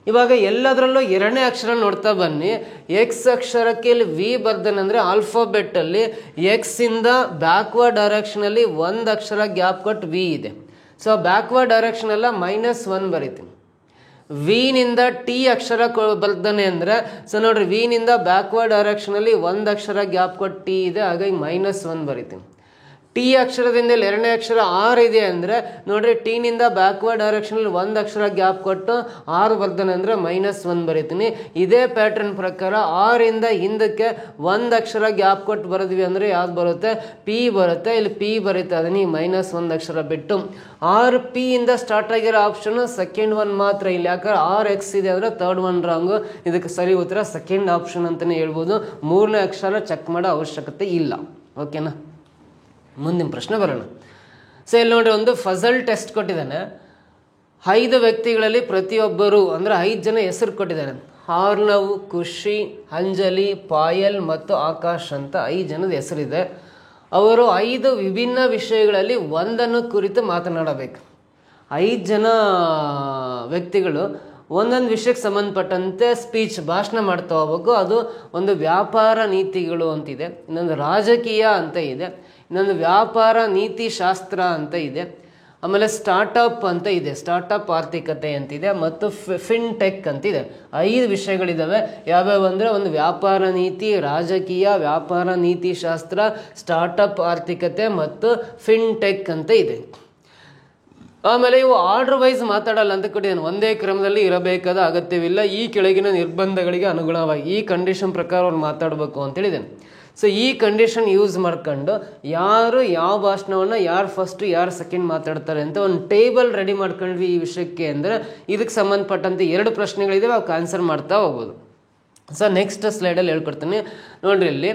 ಇವಾಗ ಎಲ್ಲದರಲ್ಲೂ 2ನೇ ಅಕ್ಷರ ನೋಡ್ತಾ ಬನ್ನಿ. ಎಕ್ಸ್ ಅಕ್ಷರಕ್ಕೆ ಇಲ್ಲಿ ವಿ ಬರ್ದನಂದರೆ ಆಲ್ಫಾಬೆಟ್ಟಲ್ಲಿ ಎಕ್ಸಿಂದ ಬ್ಯಾಕ್ವರ್ಡ್ ಡೈರೆಕ್ಷನಲ್ಲಿ 1 ಅಕ್ಷರ ಗ್ಯಾಪ್ ಕೊಟ್ಟು ವಿ ಇದೆ. ಸೊ ಬ್ಯಾಕ್ವರ್ಡ್ ಡೈರೆಕ್ಷನ್ ಎಲ್ಲ -1 ಬರಿತೀನಿ. ವಿನಿಂದ ಟಿ ಅಕ್ಷರ ಬರ್ತಾನೆ ಅಂದರೆ ಸೊ ನೋಡ್ರಿ ವಿನಿಂದ ಬ್ಯಾಕ್ವರ್ಡ್ ಡೈರೆಕ್ಷನಲ್ಲಿ ಒಂದು ಅಕ್ಷರ ಗ್ಯಾಪ್ ಕೊಟ್ಟು ಟಿ ಇದೆ, ಹಾಗಾಗಿ -1 ಬರಿತೀನಿ. ಟಿ ಅಕ್ಷರದಿಂದ ಎರಡನೇ ಅಕ್ಷರ ಆರ್ ಇದೆ ಅಂದರೆ ನೋಡ್ರಿ ಟಿನಿಂದ ಬ್ಯಾಕ್ವರ್ಡ್ ಡೈರೆಕ್ಷನಲ್ಲಿ ಒಂದು ಅಕ್ಷರ ಗ್ಯಾಪ್ ಕೊಟ್ಟು ಆರ್ ಬರ್ತಾನೆ ಅಂದರೆ -1 ಬರಿತೀನಿ. ಇದೇ ಪ್ಯಾಟರ್ನ್ ಪ್ರಕಾರ ಆರಿಂದ ಹಿಂದಕ್ಕೆ ಒಂದು ಅಕ್ಷರ ಗ್ಯಾಪ್ ಕೊಟ್ಟು ಬರೆದ್ವಿ ಅಂದರೆ ಯಾವ್ದು ಬರುತ್ತೆ? ಪಿ ಬರುತ್ತೆ. ಇಲ್ಲಿ ಪಿ ಬರೀತಾ ಅದನ್ನ -1 ಅಕ್ಷರ ಬಿಟ್ಟು ಆರ್ ಪಿ ಇಂದ ಸ್ಟಾರ್ಟ್ ಆಗಿರೋ ಆಪ್ಷನ್ ಸೆಕೆಂಡ್ ಒನ್ ಮಾತ್ರ. ಇಲ್ಲಿ ಯಾಕಂದ್ರೆ RX ಇದೆ ಅಂದರೆ ಥರ್ಡ್ ಒನ್ ರಾಂಗು. ಇದಕ್ಕೆ ಸರಿ ಉತ್ತರ ಸೆಕೆಂಡ್ ಆಪ್ಷನ್ ಅಂತಲೇ ಹೇಳ್ಬೋದು. ಮೂರನೇ ಅಕ್ಷರ ಚೆಕ್ ಮಾಡೋ ಅವಶ್ಯಕತೆ ಇಲ್ಲ. ಓಕೆನಾ? ಮುಂದಿನ ಪ್ರಶ್ನೆ ಬರೋಣ. ಸೊ ಇಲ್ಲಿ ನೋಡ್ರಿ ಒಂದು ಫಜಲ್ ಟೆಸ್ಟ್ ಕೊಟ್ಟಿದ್ದಾನೆ. 5 ವ್ಯಕ್ತಿಗಳಲ್ಲಿ ಪ್ರತಿಯೊಬ್ಬರು ಅಂದರೆ 5 ಜನ ಹೆಸರು ಕೊಟ್ಟಿದ್ದಾನೆ. ಆರ್ನವ್, ಖುಷಿ, ಅಂಜಲಿ, ಪಾಯಲ್ ಮತ್ತು ಆಕಾಶ್ ಅಂತ 5 ಜನದ ಹೆಸರಿದೆ. ಅವರು 5 ವಿಭಿನ್ನ ವಿಷಯಗಳಲ್ಲಿ ಒಂದನ್ನು ಕುರಿತು ಮಾತನಾಡಬೇಕು. 5 ಜನ ವ್ಯಕ್ತಿಗಳು ಒಂದೊಂದು ವಿಷಯಕ್ಕೆ ಸಂಬಂಧಪಟ್ಟಂತೆ ಸ್ಪೀಚ್ ಭಾಷಣ ಮಾಡ್ತಾ ಹೋಗ್ಬೇಕು. ಅದು ಒಂದು ವ್ಯಾಪಾರ ನೀತಿಗಳು ಅಂತಿದೆ, ಇನ್ನೊಂದು ರಾಜಕೀಯ ಅಂತ ಇದೆ, ಇನ್ನೊಂದು ವ್ಯಾಪಾರ ನೀತಿ ಶಾಸ್ತ್ರ ಅಂತ ಇದೆ, ಆಮೇಲೆ ಸ್ಟಾರ್ಟಪ್ ಅಂತ ಇದೆ, ಸ್ಟಾರ್ಟಪ್ ಆರ್ಥಿಕತೆ ಅಂತಿದೆ, ಮತ್ತು ಫಿನ್ಟೆಕ್ ಅಂತಿದೆ. 5 ವಿಷಯಗಳಿದ್ದಾವೆ. ಯಾವ್ಯಾವ ಅಂದರೆ ಒಂದು ವ್ಯಾಪಾರ ನೀತಿ, ರಾಜಕೀಯ, ವ್ಯಾಪಾರ ನೀತಿ ಶಾಸ್ತ್ರ, ಸ್ಟಾರ್ಟಪ್ ಆರ್ಥಿಕತೆ ಮತ್ತು ಫಿನ್ಟೆಕ್ ಅಂತ ಇದೆ. ಆಮೇಲೆ ಇವು ಆರ್ಡರ್ ವೈಸ್ ಮಾತಾಡಲ್ಲ ಅಂತ ಕೊಟ್ಟಿದ್ದಾನೆ. ಒಂದೇ ಕ್ರಮದಲ್ಲಿ ಇರಬೇಕಾದ ಅಗತ್ಯವಿಲ್ಲ, ಈ ಕೆಳಗಿನ ನಿರ್ಬಂಧಗಳಿಗೆ ಅನುಗುಣವಾಗಿ ಈ ಕಂಡೀಷನ್ ಪ್ರಕಾರ ಅವ್ರು ಮಾತಾಡಬೇಕು ಅಂತೇಳಿದ್ದೇನೆ. ಸೊ ಈ ಕಂಡೀಷನ್ ಯೂಸ್ ಮಾಡ್ಕೊಂಡು ಯಾರು ಯಾವ ಭಾಷಣವನ್ನು ಯಾರು ಫಸ್ಟು ಯಾರು ಸೆಕೆಂಡ್ ಮಾತಾಡ್ತಾರೆ ಅಂತ ಒಂದು ಟೇಬಲ್ ರೆಡಿ ಮಾಡ್ಕೊಂಡ್ವಿ ಈ ವಿಷಯಕ್ಕೆ. ಅಂದರೆ ಇದಕ್ಕೆ ಸಂಬಂಧಪಟ್ಟಂತೆ 2 ಪ್ರಶ್ನೆಗಳಿದ್ದಾವೆ, ಅವಕ್ಕೆ ಆನ್ಸರ್ ಮಾಡ್ತಾ ಹೋಗ್ಬೋದು. ಸೊ ನೆಕ್ಸ್ಟ್ ಸ್ಲೈಡಲ್ಲಿ ಹೇಳ್ಕೊಡ್ತೀನಿ ನೋಡ್ರಿ. ಇಲ್ಲಿ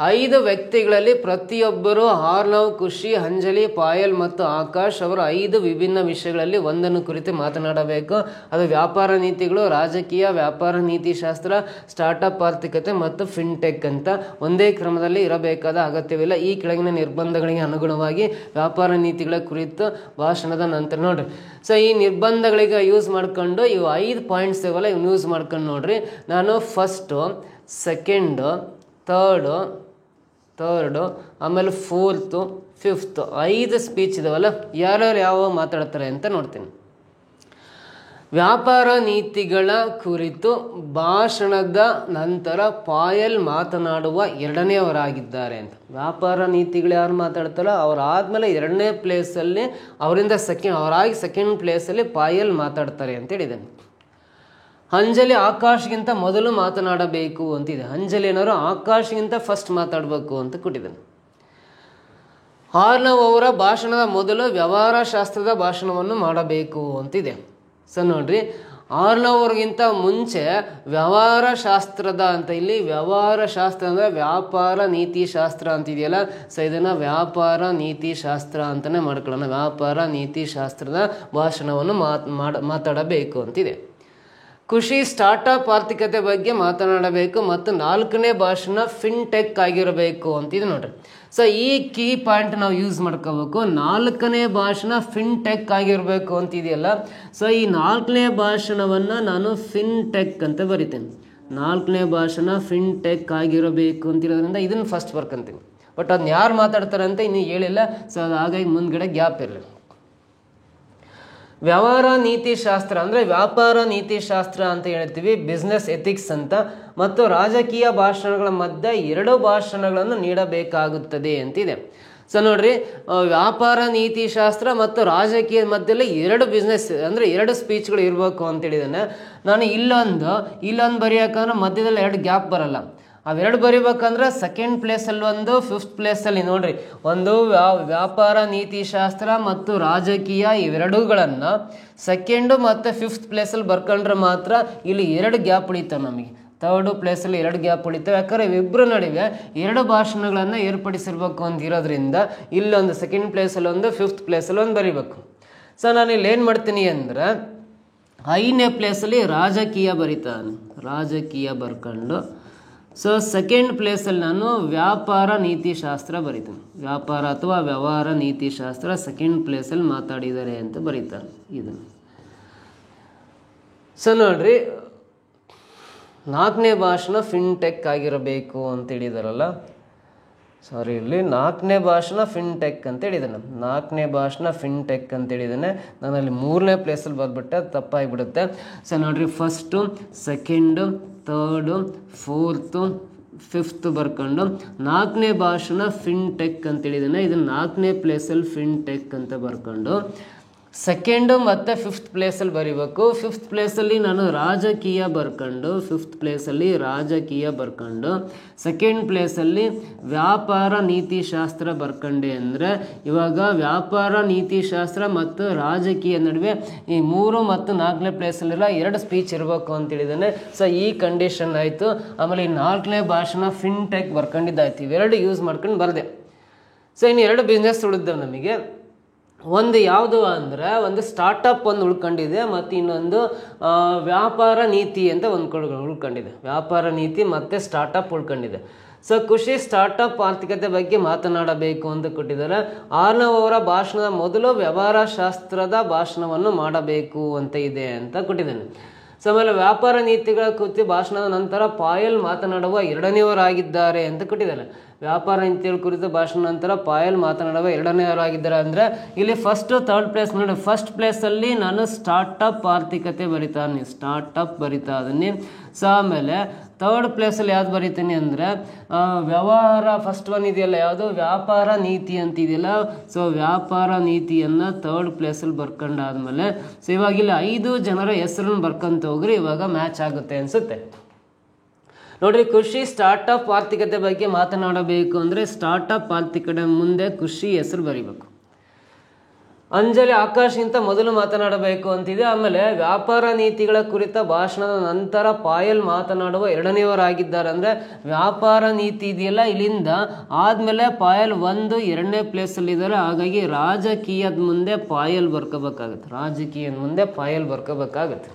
5 ವ್ಯಕ್ತಿಗಳಲ್ಲಿ ಪ್ರತಿಯೊಬ್ಬರು ಆರ್ನವ್, ಖುಷಿ, ಅಂಜಲಿ, ಪಾಯಲ್ ಮತ್ತು ಆಕಾಶ್ ಅವರು 5 ವಿಭಿನ್ನ ವಿಷಯಗಳಲ್ಲಿ ಒಂದನ್ನು ಕುರಿತು ಮಾತನಾಡಬೇಕು. ಅದು ವ್ಯಾಪಾರ ನೀತಿಗಳು, ರಾಜಕೀಯ, ವ್ಯಾಪಾರ ನೀತಿ ಶಾಸ್ತ್ರ, ಸ್ಟಾರ್ಟಪ್ ಆರ್ಥಿಕತೆ ಮತ್ತು ಫಿನ್ಟೆಕ್ ಅಂತ. ಒಂದೇ ಕ್ರಮದಲ್ಲಿ ಇರಬೇಕಾದ ಅಗತ್ಯವಿಲ್ಲ, ಈ ಕೆಳಗಿನ ನಿರ್ಬಂಧಗಳಿಗೆ ಅನುಗುಣವಾಗಿ ವ್ಯಾಪಾರ ನೀತಿಗಳ ಕುರಿತು ಭಾಷಣದ ನಂತರ ನೋಡ್ರಿ. ಸೊ ಈ ನಿರ್ಬಂಧಗಳಿಗೆ ಯೂಸ್ ಮಾಡ್ಕೊಂಡು ಇವು 5 ಪಾಯಿಂಟ್ಸ್ ಇವಲ್ಲ, ಇವ್ನು ಯೂಸ್ ಮಾಡ್ಕೊಂಡು ನೋಡ್ರಿ. ನಾನು ಫಸ್ಟು, ಸೆಕೆಂಡು, ಥರ್ಡು, ಆಮೇಲೆ ಫೋರ್ತು, ಫಿಫ್ತು 5 ಸ್ಪೀಚ್ ಇದಾವಲ್ಲ, ಯಾರ್ಯಾರು ಯಾವ ಮಾತಾಡ್ತಾರೆ ಅಂತ ನೋಡ್ತೀನಿ. ವ್ಯಾಪಾರ ನೀತಿಗಳ ಕುರಿತು ಭಾಷಣದ ನಂತರ ಪಾಯಲ್ ಮಾತನಾಡುವ 2ನೇಯವರಾಗಿದ್ದಾರೆ ಅಂತ. ವ್ಯಾಪಾರ ನೀತಿಗಳು ಯಾರು ಮಾತಾಡ್ತಾರೋ ಅವರಾದ್ಮೇಲೆ 2ನೇ ಪ್ಲೇಸಲ್ಲಿ ಅವರಿಂದ ಅವರಾಗಿ ಸೆಕೆಂಡ್ ಪ್ಲೇಸಲ್ಲಿ ಪಾಯಲ್ ಮಾತಾಡ್ತಾರೆ ಅಂತ ಹೇಳಿದ್ದಾನೆ. ಅಂಜಲಿ ಆಕಾಶ್ಗಿಂತ ಮೊದಲು ಮಾತನಾಡಬೇಕು ಅಂತಿದೆ. ಅಂಜಲಿ ಏನಾದ್ರು ಆಕಾಶ್ಗಿಂತ ಫಸ್ಟ್ ಮಾತಾಡಬೇಕು ಅಂತ ಕೊಟ್ಟಿದ್ದಾನೆ. ಆರ್ನವ್ ಅವರ ಭಾಷಣದ ಮೊದಲು ವ್ಯವಹಾರ ಶಾಸ್ತ್ರದ ಭಾಷಣವನ್ನು ಮಾಡಬೇಕು ಅಂತಿದೆ. ಸೊ ನೋಡ್ರಿ, ಆರ್ನವ್ ಅವ್ರಿಗಿಂತ ಮುಂಚೆ ವ್ಯವಹಾರ ಶಾಸ್ತ್ರದ ಅಂತ, ಇಲ್ಲಿ ವ್ಯವಹಾರ ಶಾಸ್ತ್ರ ಅಂದರೆ ವ್ಯಾಪಾರ ನೀತಿ ಶಾಸ್ತ್ರ ಅಂತಿದೆಯಲ್ಲ. ಸೊ ಇದನ್ನು ವ್ಯಾಪಾರ ನೀತಿ ಶಾಸ್ತ್ರ ಅಂತಲೇ ಮಾಡ್ಕೊಳ್ಳೋಣ. ವ್ಯಾಪಾರ ನೀತಿ ಶಾಸ್ತ್ರದ ಭಾಷಣವನ್ನು ಮಾತಾಡಬೇಕು ಅಂತಿದೆ. ಖುಷಿ ಸ್ಟಾರ್ಟಪ್ ಆರ್ಥಿಕತೆ ಬಗ್ಗೆ ಮಾತನಾಡಬೇಕು ಮತ್ತು 4ನೇ ಭಾಷಣ ಫಿನ್ಟೆಕ್ ಆಗಿರಬೇಕು ಅಂತಿದೆ ನೋಡ್ರಿ. ಸೊ ಈ ಕೀ ಪಾಯಿಂಟ್ ನಾವು ಯೂಸ್ ಮಾಡ್ಕೋಬೇಕು. 4ನೇ ಭಾಷಣ ಫಿನ್ಟೆಕ್ ಆಗಿರಬೇಕು ಅಂತಿದೆಯಲ್ಲ. ಸೊ ಈ 4ನೇ ಭಾಷಣವನ್ನು ನಾನು ಫಿನ್ಟೆಕ್ ಅಂತ ಬರಿತೇನೆ. 4ನೇ ಭಾಷಣ ಫಿನ್ಟೆಕ್ ಆಗಿರಬೇಕು ಅಂತಿರೋದ್ರಿಂದ ಇದನ್ನು ಫಸ್ಟ್ ಬರ್ಕೊಂತೀನಿ. ಬಟ್ ಅದನ್ನ ಯಾರು ಮಾತಾಡ್ತಾರೆ ಅಂತ ಇನ್ನೂ ಹೇಳಿಲ್ಲ. ಸೊ ಅದು ಹಾಗಾಗಿ ಮುಂದ್ಗಡೆ ಗ್ಯಾಪ್ ಇರಲಿ. ವ್ಯವಹಾರ ನೀತಿ ಶಾಸ್ತ್ರ ಅಂದರೆ ವ್ಯಾಪಾರ ನೀತಿ ಶಾಸ್ತ್ರ ಅಂತ ಹೇಳ್ತೀವಿ, ಬಿಸ್ನೆಸ್ ಎಥಿಕ್ಸ್ ಅಂತ. ಮತ್ತು ರಾಜಕೀಯ ಭಾಷಣಗಳ ಮಧ್ಯೆ 2 ಭಾಷಣಗಳನ್ನು ನೀಡಬೇಕಾಗುತ್ತದೆ ಅಂತಿದೆ. ಸೊ ನೋಡ್ರಿ, ವ್ಯಾಪಾರ ನೀತಿ ಶಾಸ್ತ್ರ ಮತ್ತು ರಾಜಕೀಯದ ಮಧ್ಯದಲ್ಲಿ 2 ಬಿಸ್ನೆಸ್ ಅಂದರೆ 2 ಸ್ಪೀಚ್ಗಳು ಇರಬೇಕು ಅಂತೇಳಿದ್ದಾನೆ. ನಾನು ಇಲ್ಲೊಂದು ಬರೆಯೋಕ್ಕಂದ್ರೆ ಮಧ್ಯದಲ್ಲಿ 2 ಗ್ಯಾಪ್ ಬರಲ್ಲ. ಅವೆರಡು ಬರಿಬೇಕಂದ್ರೆ ಸೆಕೆಂಡ್ ಪ್ಲೇಸಲ್ಲಿ ಒಂದು, ಫಿಫ್ತ್ ಪ್ಲೇಸಲ್ಲಿ ನೋಡ್ರಿ ಒಂದು ವ್ಯಾಪಾರ ನೀತಿ ಶಾಸ್ತ್ರ ಮತ್ತು ರಾಜಕೀಯ ಇವೆರಡುಗಳನ್ನು ಸೆಕೆಂಡು ಮತ್ತು ಫಿಫ್ತ್ ಪ್ಲೇಸಲ್ಲಿ ಬರ್ಕೊಂಡ್ರೆ ಮಾತ್ರ ಇಲ್ಲಿ 2 ಗ್ಯಾಪ್ ಉಳಿತಾವೆ. ನಮಗೆ ಥರ್ಡು ಪ್ಲೇಸಲ್ಲಿ 2 ಗ್ಯಾಪ್ ಉಳಿತಾವೆ. ಯಾಕಂದರೆ ಇಬ್ಬರು ನಡುವೆ 2 ಭಾಷಣಗಳನ್ನು ಏರ್ಪಡಿಸಿರ್ಬೇಕು ಅಂತ ಇರೋದ್ರಿಂದ ಇಲ್ಲೊಂದು ಸೆಕೆಂಡ್ ಪ್ಲೇಸಲ್ಲಿ ಒಂದು, ಫಿಫ್ತ್ ಪ್ಲೇಸಲ್ಲಿ ಒಂದು ಬರಿಬೇಕು. ಸೊ ನಾನು ಇಲ್ಲಿ ಏನು ಮಾಡ್ತೀನಿ ಅಂದರೆ 5ನೇ ಪ್ಲೇಸಲ್ಲಿ ರಾಜಕೀಯ ಬರಿತಾನೆ, ರಾಜಕೀಯ ಬರ್ಕೊಂಡು. ಸೊ ಸೆಕೆಂಡ್ ಪ್ಲೇಸಲ್ಲಿ ನಾನು ವ್ಯಾಪಾರ ನೀತಿಶಾಸ್ತ್ರ ಬರಿತೀನಿ, ವ್ಯಾಪಾರ ಅಥವಾ ವ್ಯವಹಾರ ನೀತಿಶಾಸ್ತ್ರ ಸೆಕೆಂಡ್ ಪ್ಲೇಸಲ್ಲಿ ಮಾತಾಡಿದ್ದಾರೆ ಅಂತ ಬರೀತಾರೆ ಇದನ್ನು. ಸೊ ನೋಡ್ರಿ, 4ನೇ ಭಾಷಣ ಫಿನ್ಟೆಕ್ ಆಗಿರಬೇಕು ಅಂತ ಹೇಳಿದಾರಲ್ಲ. ಸಾರಿ, ಇಲ್ಲಿ 4ನೇ ಭಾಷಣ ಫಿನ್ಟೆಕ್ ಅಂತ ಹೇಳಿದ್ದಾನೆ. 4ನೇ ಭಾಷಣ ಫಿನ್ಟೆಕ್ ಅಂತ ಹೇಳಿದ್ದಾನೆ. ನಾನು ಅಲ್ಲಿ 3ನೇ ಪ್ಲೇಸಲ್ಲಿ ಬಂದ್ಬಿಟ್ಟೆ, ಅದು ತಪ್ಪಾಗಿಬಿಡುತ್ತೆ. ಸೊ ನೋಡಿರಿ, first, second, third, fourth, fifth ಬರ್ಕೊಂಡು 4ನೇ ಭಾಷಣ ಫಿನ್ಟೆಕ್ ಅಂತ ಹೇಳಿದ್ದಾನೆ. ಇದನ್ನು 4ನೇ ಪ್ಲೇಸಲ್ಲಿ ಫಿನ್ಟೆಕ್ ಅಂತ ಬರ್ಕೊಂಡು ಸೆಕೆಂಡು ಮತ್ತು ಫಿಫ್ತ್ ಪ್ಲೇಸಲ್ಲಿ ಬರೀಬೇಕು. ಫಿಫ್ತ್ ಪ್ಲೇಸಲ್ಲಿ ನಾನು ರಾಜಕೀಯ ಬರ್ಕೊಂಡು, ಫಿಫ್ತ್ ಪ್ಲೇಸಲ್ಲಿ ರಾಜಕೀಯ ಬರ್ಕೊಂಡು, ಸೆಕೆಂಡ್ ಪ್ಲೇಸಲ್ಲಿ ವ್ಯಾಪಾರ ನೀತಿಶಾಸ್ತ್ರ ಬರ್ಕೊಂಡೆ. ಅಂದರೆ ಇವಾಗ ವ್ಯಾಪಾರ ನೀತಿಶಾಸ್ತ್ರ ಮತ್ತು ರಾಜಕೀಯ ನಡುವೆ ಈ 3 ಮತ್ತು 4ನೇ ಪ್ಲೇಸಲ್ಲಿರೋ 2 ಸ್ಪೀಚ್ ಇರಬೇಕು ಅಂತ ಹೇಳಿದ್ದಾನೆ. ಸೊ ಈ ಕಂಡೀಷನ್ ಆಯಿತು. ಆಮೇಲೆ ಈ 4ನೇ ಭಾಷಣ ಫಿನ್ಟೆಕ್ ಬರ್ಕೊಂಡಿದ್ದಾಯ್ತು. ಇವೆರಡು ಯೂಸ್ ಮಾಡ್ಕೊಂಡು ಬರದೆ. ಸೊ ಇನ್ನು 2 ಬಿಸ್ನೆಸ್ ಉಳಿದವು ನಮಗೆ. ಒಂದು ಯಾವುದು ಅಂದರೆ, ಒಂದು ಸ್ಟಾರ್ಟಪ್ ಒಂದು ಉಳ್ಕೊಂಡಿದೆ, ಮತ್ತು ಇನ್ನೊಂದು ವ್ಯಾಪಾರ ನೀತಿ ಅಂತ ಒಂದು ಉಳ್ಕೊಂಡಿದೆ. ವ್ಯಾಪಾರ ನೀತಿ ಮತ್ತು ಸ್ಟಾರ್ಟಪ್ ಉಳ್ಕೊಂಡಿದೆ. ಸೊ ಖುಷಿ ಸ್ಟಾರ್ಟಪ್ ಆರ್ಥಿಕತೆ ಬಗ್ಗೆ ಮಾತನಾಡಬೇಕು ಅಂತ ಕೊಟ್ಟಿದ್ದಾರೆ. ಆರ್ನವ್ ಅವರ ಭಾಷಣದ ಮೊದಲು ವ್ಯವಹಾರ ಶಾಸ್ತ್ರದ ಭಾಷಣವನ್ನು ಮಾಡಬೇಕು ಅಂತ ಇದೆ ಅಂತ ಕೊಟ್ಟಿದ್ದಾನೆ. ಸೊ ಆಮೇಲೆ ವ್ಯಾಪಾರ ನೀತಿಗಳ ಕುರಿತು ಭಾಷಣದ ನಂತರ ಪಾಯಲ್ ಮಾತನಾಡುವ 2ನೇವರಾಗಿದ್ದಾರೆ ಅಂತ ಕೊಟ್ಟಿದ್ದಾರೆ. ವ್ಯಾಪಾರ ನೀತಿಗಳ ಕುರಿತು ಭಾಷಣ ನಂತರ ಪಾಯಲ್ ಮಾತನಾಡುವ 2ನೇವರಾಗಿದ್ದಾರೆ. ಅಂದರೆ ಇಲ್ಲಿ ಫಸ್ಟು ಥರ್ಡ್ ಪ್ಲೇಸ್ ನೋಡಿ, ಫಸ್ಟ್ ಪ್ಲೇಸಲ್ಲಿ ನಾನು ಸ್ಟಾರ್ಟಪ್ ಆರ್ಥಿಕತೆ ಬರಿತಾನೆ, ಸ್ಟಾರ್ಟಪ್ ಬರಿತಾ ಇದೀನಿ. ಸೊ ಆಮೇಲೆ ಥರ್ಡ್ ಪ್ಲೇಸಲ್ಲಿ ಯಾವ್ದು ಬರಿತೀನಿ ಅಂದರೆ ವ್ಯವಹಾರ, ಫಸ್ಟ್ ಒನ್ ಇದೆಯಲ್ಲ ಯಾವುದು, ವ್ಯಾಪಾರ ನೀತಿ ಅಂತ ಇದೆಯಲ್ಲ. ಸೊ ವ್ಯಾಪಾರ ನೀತಿಯನ್ನು ಥರ್ಡ್ ಪ್ಲೇಸಲ್ಲಿ ಬರ್ಕೊಂಡಾದ್ಮೇಲೆ ಸೊ ಇವಾಗ ಇಲ್ಲಿ 5 ಜನರ ಹೆಸರನ್ನು ಬರ್ಕೊಂತ ಹೋಗ್ರಿ, ಇವಾಗ ಮ್ಯಾಚ್ ಆಗುತ್ತೆ ಅನಿಸುತ್ತೆ. ನೋಡ್ರಿ, ಖುಷಿ ಸ್ಟಾರ್ಟಪ್ ಆರ್ಥಿಕತೆ ಬಗ್ಗೆ ಮಾತನಾಡಬೇಕು ಅಂದರೆ ಸ್ಟಾರ್ಟಪ್ ಆರ್ಥಿಕತೆ ಮುಂದೆ ಖುಷಿ ಹೆಸರು ಬರೀಬೇಕು. ಅಂಜಲಿ ಆಕಾಶ್ಗಿಂತ ಮೊದಲು ಮಾತನಾಡಬೇಕು ಅಂತಿದೆ. ಆಮೇಲೆ ವ್ಯಾಪಾರ ನೀತಿಗಳ ಕುರಿತ ಭಾಷಣದ ನಂತರ ಪಾಯಲ್ ಮಾತನಾಡುವ 2ನೇವರಾಗಿದ್ದಾರೆ. ಅಂದರೆ ವ್ಯಾಪಾರ ನೀತಿ ಇದೆಯಲ್ಲ, ಇಲ್ಲಿಂದ ಆದಮೇಲೆ ಪಾಯಲ್ 2ನೇ ಪ್ಲೇಸಲ್ಲಿದ್ದಾರೆ. ಹಾಗಾಗಿ ರಾಜಕೀಯದ ಮುಂದೆ ಪಾಯಲ್ ಬರ್ಕೋಬೇಕಾಗುತ್ತೆ, ರಾಜಕೀಯದ ಮುಂದೆ ಪಾಯಲ್ ಬರ್ಕೋಬೇಕಾಗುತ್ತೆ.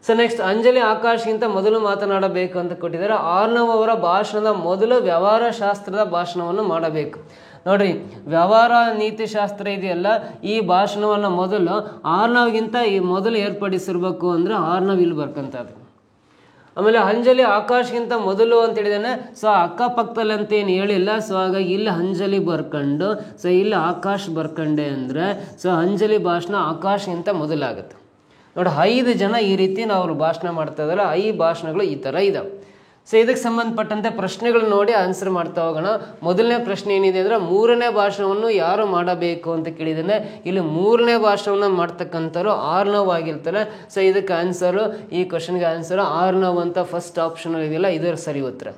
ಸೊ ನೆಕ್ಸ್ಟ್, ಅಂಜಲಿ ಆಕಾಶ್ಗಿಂತ ಮೊದಲು ಮಾತನಾಡಬೇಕು ಅಂತ ಕೊಟ್ಟಿದ್ದಾರೆ. ಆರ್ನವ್ ಅವರ ಭಾಷಣದ ಮೊದಲು ವ್ಯವಹಾರ ಶಾಸ್ತ್ರದ ಭಾಷಣವನ್ನು ಮಾಡಬೇಕು. ನೋಡ್ರಿ, ವ್ಯವಹಾರ ನೀತಿಶಾಸ್ತ್ರ ಇದೆಯಲ್ಲ, ಈ ಭಾಷಣವನ್ನು ಮೊದಲು ಆರ್ನವ್ಗಿಂತ ಈ ಮೊದಲು ಏರ್ಪಡಿಸಿರ್ಬೇಕು. ಅಂದರೆ ಆರ್ನವ್ ಇಲ್ಲಿ ಬರ್ಕಂತದ್ದು. ಆಮೇಲೆ ಅಂಜಲಿ ಆಕಾಶ್ಗಿಂತ ಮೊದಲು ಅಂತ ಹೇಳಿದಾನೆ. ಸೊ ಅಕ್ಕಪಕ್ಕದಲ್ಲಿ ಅಂತ ಏನು ಹೇಳಿಲ್ಲ. ಸೊ ಹಾಗಾಗಿ ಇಲ್ಲಿ ಅಂಜಲಿ ಬರ್ಕೊಂಡು, ಸೊ ಇಲ್ಲಿ ಆಕಾಶ್ ಬರ್ಕೊಂಡೆ ಅಂದರೆ ಸೊ ಅಂಜಲಿ ಭಾಷಣ ಆಕಾಶ್ಗಿಂತ ಮೊದಲಾಗುತ್ತೆ. ನೋಡಿ, 5 ಜನ ಈ ರೀತಿ ನಾವು ಭಾಷಣ ಮಾಡ್ತಾ ಇದ್ದಾರೆ. 5 ಭಾಷಣಗಳು ಈ ಥರ ಇದಾವೆ. ಸೊ ಇದಕ್ಕೆ ಸಂಬಂಧಪಟ್ಟಂತೆ ಪ್ರಶ್ನೆಗಳು ನೋಡಿ ಆನ್ಸರ್ ಮಾಡ್ತಾ ಹೋಗೋಣ. ಮೊದಲನೇ ಪ್ರಶ್ನೆ ಏನಿದೆ ಅಂದರೆ, 3ನೇ ಭಾಷಣವನ್ನು ಯಾರು ಮಾಡಬೇಕು ಅಂತ ಕೇಳಿದ್ದಾನೆ. ಇಲ್ಲಿ 3ನೇ ಭಾಷಣವನ್ನು ಮಾಡ್ತಕ್ಕಂಥವ್ರು ಆರ್ನವ್ ಆಗಿರ್ತಾರೆ. ಸೊ ಇದಕ್ಕೆ ಆನ್ಸರು, ಈ ಕ್ವಶನ್ಗೆ ಆನ್ಸರು ಆರ್ನವ್ ಅಂತ ಫಸ್ಟ್ ಆಪ್ಷನ್ ಇದೆಯಲ್ಲ, ಇದರ ಸರಿ ಉತ್ತರ.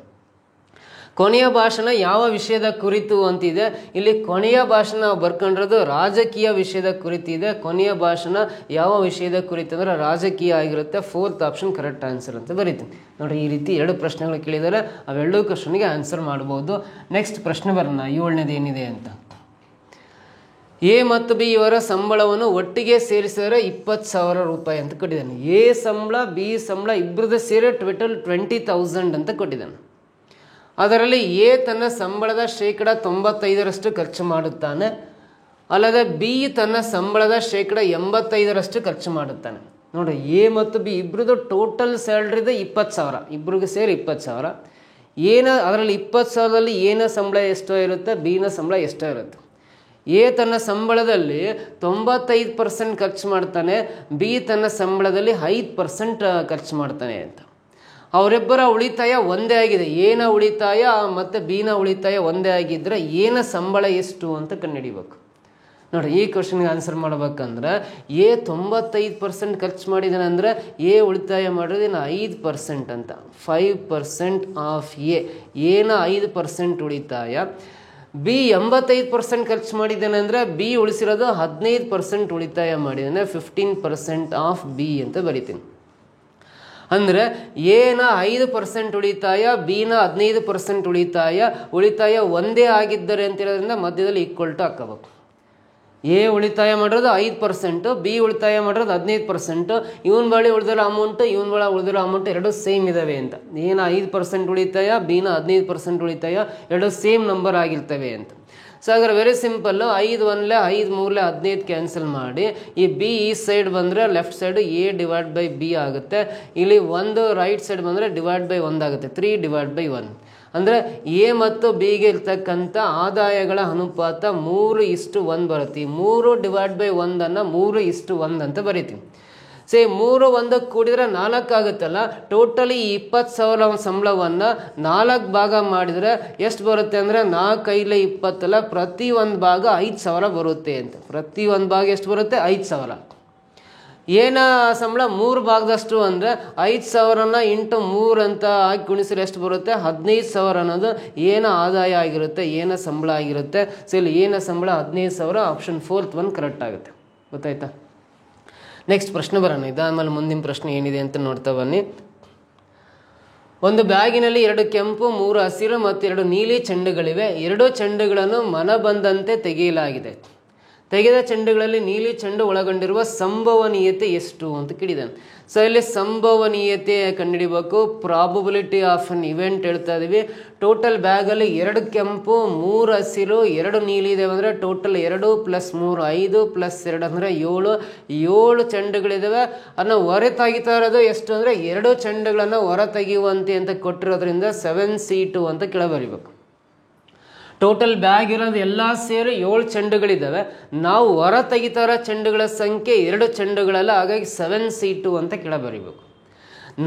ಕೊನೆಯ ಭಾಷಣ ಯಾವ ವಿಷಯದ ಕುರಿತು ಅಂತಿದೆ. ಇಲ್ಲಿ ಕೊನೆಯ ಭಾಷಣ ನಾವು ಬರ್ಕೊಂಡಿರೋದು ರಾಜಕೀಯ ವಿಷಯದ ಕುರಿತು ಇದೆ. ಕೊನೆಯ ಭಾಷಣ ಯಾವ ವಿಷಯದ ಕುರಿತು ಅಂದರೆ ರಾಜಕೀಯ ಆಗಿರುತ್ತೆ. 4th ಆಪ್ಷನ್ ಕರೆಕ್ಟ್ ಆನ್ಸರ್ ಅಂತ ಬರೀತೀನಿ. ನೋಡಿ, ಈ ರೀತಿ 2 ಪ್ರಶ್ನೆಗಳು ಕೇಳಿದರೆ ಅವೆರಡೂ ಕ್ವಶನ್ಗೆ ಆನ್ಸರ್ ಮಾಡ್ಬೋದು. ನೆಕ್ಸ್ಟ್ ಪ್ರಶ್ನೆ ಬರೋಣ, 7ನೇದು ಏನಿದೆ ಅಂತ. ಎ ಮತ್ತು ಬಿ ಇವರ ಸಂಬಳವನ್ನು ಒಟ್ಟಿಗೆ ಸೇರಿಸಿದರೆ 20,000 ರೂಪಾಯಿ ಅಂತ ಕೊಟ್ಟಿದ್ದಾನೆ. ಎ ಸಂಬಳ, ಬಿ ಸಂಬಳ ಇಬ್ಬರದ್ದು ಸೇರಿ ಟೋಟಲ್ 20,000 ಅಂತ ಕೊಟ್ಟಿದ್ದಾನೆ. ಅದರಲ್ಲಿ ಎ ತನ್ನ ಸಂಬಳದ 95% ಖರ್ಚು ಮಾಡುತ್ತಾನೆ, ಅಲ್ಲದೆ ಬಿ ತನ್ನ ಸಂಬಳದ 85% ಖರ್ಚು ಮಾಡುತ್ತಾನೆ. ನೋಡಿ, ಎ ಮತ್ತು ಬಿ ಇಬ್ಬರದು ಟೋಟಲ್ ಸ್ಯಾಲ್ರಿದು 20,000, ಇಬ್ಬರಿಗೂ ಸೇರಿ 20,000. ಅದರಲ್ಲಿ 20,000ದಲ್ಲಿ ಎನ ಸಂಬಳ ಎಷ್ಟೋ ಇರುತ್ತೆ, ಬಿನ ಸಂಬಳ ಎಷ್ಟೋ ಇರುತ್ತೆ. ಎ ತನ್ನ ಸಂಬಳದಲ್ಲಿ 95% ಖರ್ಚು ಮಾಡ್ತಾನೆ, ಬಿ ತನ್ನ ಸಂಬಳದಲ್ಲಿ 5% ಖರ್ಚು ಮಾಡ್ತಾನೆ ಅಂತ. ಅವರಿಬ್ಬರ ಉಳಿತಾಯ ಒಂದೇ ಆಗಿದೆ. ಎನ ಉಳಿತಾಯ ಮತ್ತು ಬಿನ ಉಳಿತಾಯ ಒಂದೇ ಆಗಿದ್ದರೆ ಎನ ಸಂಬಳ ಎಷ್ಟು ಅಂತ ಕಂಡುಹಿಡಿಬೇಕು. ನೋಡಿ, ಈ ಕ್ವಶನ್ಗೆ ಆನ್ಸರ್ ಮಾಡ್ಬೇಕಂದ್ರೆ ಎ 95% ಖರ್ಚು ಮಾಡಿದ್ದಾನೆ ಅಂದರೆ ಎ ಉಳಿತಾಯ ಮಾಡೋದೇನು 5% ಅಂತ. 5% ಆಫ್ ಎನ 5% ಉಳಿತಾಯ. ಬಿ 85% ಖರ್ಚು ಮಾಡಿದ್ದಾನೆ ಅಂದರೆ ಬಿ ಉಳಿಸಿರೋದು 15% ಉಳಿತಾಯ ಮಾಡಿದ್ದಾನೆ. 15% ಆಫ್ ಬಿ ಅಂತ ಬರಿತೀನಿ. ಅಂದರೆ ಎನ 5% ಉಳಿತಾಯ, ಬಿನ 15% ಉಳಿತಾಯ ಒಂದೇ ಆಗಿದ್ದರೆ ಅಂತಿರೋದ್ರಿಂದ ಮಧ್ಯದಲ್ಲಿ ಈಕ್ವಲ್ ಟು ಹಾಕೋಬೇಕು. ಎ ಉಳಿತಾಯ ಮಾಡಿರೋದು 5%, ಬಿ ಉಳಿತಾಯ ಮಾಡಿರೋದು 15%. ಇವನ ಬಳಿ ಉಳಿದಿರೋ ಅಮೌಂಟು, ಇವನ ಬಳಿ ಉಳಿದಿರೋ ಅಮೌಂಟು ಎರಡು ಸೇಮ್ ಇದ್ದಾವೆ ಅಂತ. ಎನ 5% ಉಳಿತಾಯ, ಬಿನ 15% ಉಳಿತಾಯ ಎರಡು ಸೇಮ್ ನಂಬರ್ ಆಗಿರ್ತವೆ ಅಂತ. ಸೊ ಹಾಗಾದ್ರೆ ವೆರಿ ಸಿಂಪಲ್ಲು, 5 1 5 3 15 ಕ್ಯಾನ್ಸಲ್ ಮಾಡಿ ಈ ಬಿ ಈ ಸೈಡ್ ಬಂದರೆ ಲೆಫ್ಟ್ ಸೈಡು A/B ಆಗುತ್ತೆ. ಇಲ್ಲಿ 1 ರೈಟ್ ಸೈಡ್ ಬಂದರೆ /1 ಆಗುತ್ತೆ, 3/1. ಅಂದರೆ ಎ ಮತ್ತು ಬಿಗೆ ಇರ್ತಕ್ಕಂಥ ಆದಾಯಗಳ ಅನುಪಾತ 3:1 ಬರುತ್ತೆ. ಈ 3/1 3:1 ಅಂತ ಬರಿತೀವಿ. ಸೇ 3 1 ಕೂಡಿದ್ರೆ 4 ಆಗುತ್ತಲ್ಲ. ಟೋಟಲಿ 20,000 ಸಂಬಳವನ್ನು 4 ಭಾಗ ಮಾಡಿದರೆ ಎಷ್ಟು ಬರುತ್ತೆ ಅಂದರೆ 4 5 20 ಪ್ರತಿ ಒಂದು ಭಾಗ 5,000 ಬರುತ್ತೆ ಅಂತ. ಪ್ರತಿ ಒಂದು ಭಾಗ ಎಷ್ಟು ಬರುತ್ತೆ? 5,000. ಏನ ಸಂಬಳ 3 ಭಾಗದಷ್ಟು ಅಂದರೆ 5,000ನ ಇಂಟು 3 ಅಂತ ಹಾಕಿ ಗುಣಿಸಿದ್ರೆ ಎಷ್ಟು ಬರುತ್ತೆ? 15,000 ಅನ್ನೋದು ಏನ ಆದಾಯ ಆಗಿರುತ್ತೆ, ಏನ ಸಂಬಳ ಆಗಿರುತ್ತೆ. ಸೊ ಇಲ್ಲಿ ಏನ ಸಂಬಳ 15,000, ಆಪ್ಷನ್ 4th ಒನ್ ಕರೆಕ್ಟ್ ಆಗುತ್ತೆ. ಗೊತ್ತಾಯ್ತಾ? ನೆಕ್ಸ್ಟ್ ಪ್ರಶ್ನೆ ಬರೋಣ. ಇದಾದ್ಮೇಲೆ ಮುಂದಿನ ಪ್ರಶ್ನೆ ಏನಿದೆ ಅಂತ ನೋಡ್ತಾ ಬನ್ನಿ. ಒಂದು ಬ್ಯಾಗಿನಲ್ಲಿ 2 ಕೆಂಪು 3 ಹಸಿರು ಮತ್ತು 2 ನೀಲಿ ಚೆಂಡುಗಳಿವೆ. 2 ಚೆಂಡುಗಳನ್ನು ಮನಬಂದಂತೆ ತೆಗೆಯಲಾಗಿದೆ. ತೆಗೆದ ಚೆಂಡುಗಳಲ್ಲಿ ನೀಲಿ ಚೆಂಡು ಒಳಗೊಂಡಿರುವ ಸಂಭವನೀಯತೆ ಎಷ್ಟು ಅಂತ ಕೇಳಿದ್ದಾನೆ. ಸೊ ಇಲ್ಲಿ ಸಂಭವನೀಯತೆ ಕಂಡುಹಿಡಿಬೇಕು. ಪ್ರಾಬಬಿಲಿಟಿ ಆಫ್ ಅನ್ ಇವೆಂಟ್ ಹೇಳ್ತಾ ಇದೀವಿ. ಟೋಟಲ್ ಬ್ಯಾಗಲ್ಲಿ 2 ಕೆಂಪು 3 ಹಸಿರು 2 ನೀಲಿ ಇದೆ ಅಂದರೆ ಟೋಟಲ್ 2 + 3 5 + 2 ಅಂದರೆ 7 ಚೆಂಡುಗಳಿದ್ದಾವೆ. ಅದನ್ನು ಹೊರ ತೆಗಿತಾ ಇರೋದು ಎಷ್ಟು ಅಂದರೆ 2 ಚೆಂಡುಗಳನ್ನು ಹೊರ ತೆಗೆಯುವಂತೆ ಅಂತ ಕೊಟ್ಟಿರೋದ್ರಿಂದ 7C2 ಅಂತ ಕೆಳ ಬರಿಬೇಕು. ಟೋಟಲ್ ಬ್ಯಾಗ್ ಇರೋದು ಎಲ್ಲ ಸೇರಿ 7 ಚೆಂಡುಗಳಿದ್ದಾವೆ. ನಾವು ಹೊರ ತೆಗಿತಾ ಇರೋ ಚೆಂಡುಗಳ ಸಂಖ್ಯೆ 2 ಚೆಂಡುಗಳಲ್ಲ, ಹಾಗಾಗಿ 7C2 ಅಂತ ಕೆಳ ಬರಿಬೇಕು.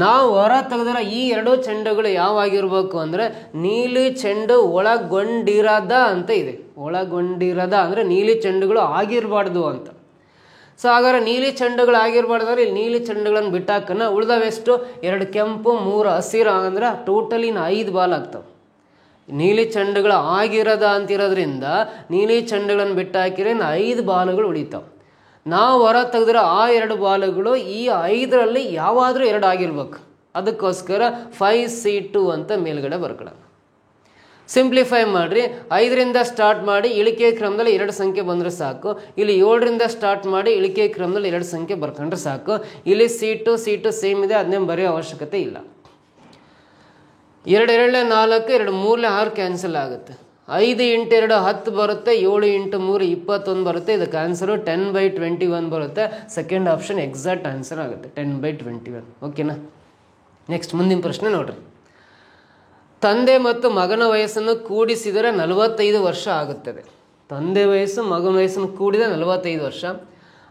ನಾವು ಹೊರ ತೆಗೆದಿರೋ ಈ 2 ಚೆಂಡುಗಳು ಯಾವಾಗಿರ್ಬೇಕು ಅಂದರೆ ನೀಲಿ ಚೆಂಡು ಒಳಗೊಂಡಿರದ ಅಂತ ಇದೆ. ಒಳಗೊಂಡಿರದ ಅಂದರೆ ನೀಲಿ ಚೆಂಡುಗಳು ಆಗಿರಬಾರ್ದು ಅಂತ. ಸೊ ಹಾಗಾದ್ರೆ ನೀಲಿ ಚೆಂಡುಗಳು ಆಗಿರಬಾರ್ದಾದ್ರೆ ಇಲ್ಲಿ ನೀಲಿ ಚೆಂಡುಗಳನ್ನು ಬಿಟ್ಟಾಕನ ಉಳಿದವೆಷ್ಟು? 2 ಕೆಂಪು 3 ಹಸಿರು ಅಂದ್ರೆ ಟೋಟಲಿ 5 ಬಾಲ್ ಆಗ್ತವೆ. ನೀಲಿ ಚೆಂಡುಗಳು ಆಗಿರದ ಅಂತಿರೋದ್ರಿಂದ ನೀಲಿ ಚೆಂಡುಗಳನ್ನು ಬಿಟ್ಟು ಹಾಕಿದ್ರೆ 5 ಬಾಲುಗಳು ಉಳಿತಾವೆ. ನಾವು ಹೊರ ತೆಗೆದಿರೋ ಆ 2 ಬಾಲುಗಳು ಈ 5ರಲ್ಲಿ ಯಾವಾದರೂ 2 ಆಗಿರ್ಬೇಕು. ಅದಕ್ಕೋಸ್ಕರ 5C2 ಅಂತ ಮೇಲ್ಗಡೆ ಬರ್ಕೊಳ್ಳೋಣ. ಸಿಂಪ್ಲಿಫೈ ಮಾಡಿರಿ. 5ರಿಂದ ಸ್ಟಾರ್ಟ್ ಮಾಡಿ ಇಳಿಕೆ ಕ್ರಮದಲ್ಲಿ 2 ಸಂಖ್ಯೆ ಬಂದರೆ ಸಾಕು. ಇಲ್ಲಿ 7ರಿಂದ ಸ್ಟಾರ್ಟ್ ಮಾಡಿ ಇಳಿಕೆ ಕ್ರಮದಲ್ಲಿ 2 ಸಂಖ್ಯೆ ಬರ್ಕೊಂಡ್ರೆ ಸಾಕು. ಇಲ್ಲಿ C2 ಸೇಮ್ ಇದೆ, ಅದನ್ನೇ ಬರೆಯೋ ಅವಶ್ಯಕತೆ ಇಲ್ಲ. 2 2 4 2 3 6 ಕ್ಯಾನ್ಸಲ್ ಆಗುತ್ತೆ. 5 × 2 10 ಬರುತ್ತೆ. 7 × 3 21 ಬರುತ್ತೆ. ಇದಕ್ಕೆ ಆನ್ಸರು 10/21 ಬರುತ್ತೆ. ಸೆಕೆಂಡ್ ಆಪ್ಷನ್ ಎಕ್ಸಾಕ್ಟ್ ಆನ್ಸರ್ ಆಗುತ್ತೆ, 10/21. ಓಕೆನಾ? ನೆಕ್ಸ್ಟ್ ಮುಂದಿನ ಪ್ರಶ್ನೆ ನೋಡ್ರಿ. ತಂದೆ ಮತ್ತು ಮಗನ ವಯಸ್ಸನ್ನು ಕೂಡಿಸಿದರೆ 45 ವರ್ಷ ಆಗುತ್ತದೆ. ತಂದೆ ವಯಸ್ಸು ಮಗನ ವಯಸ್ಸನ್ನು ಕೂಡಿದ 45 ವರ್ಷ.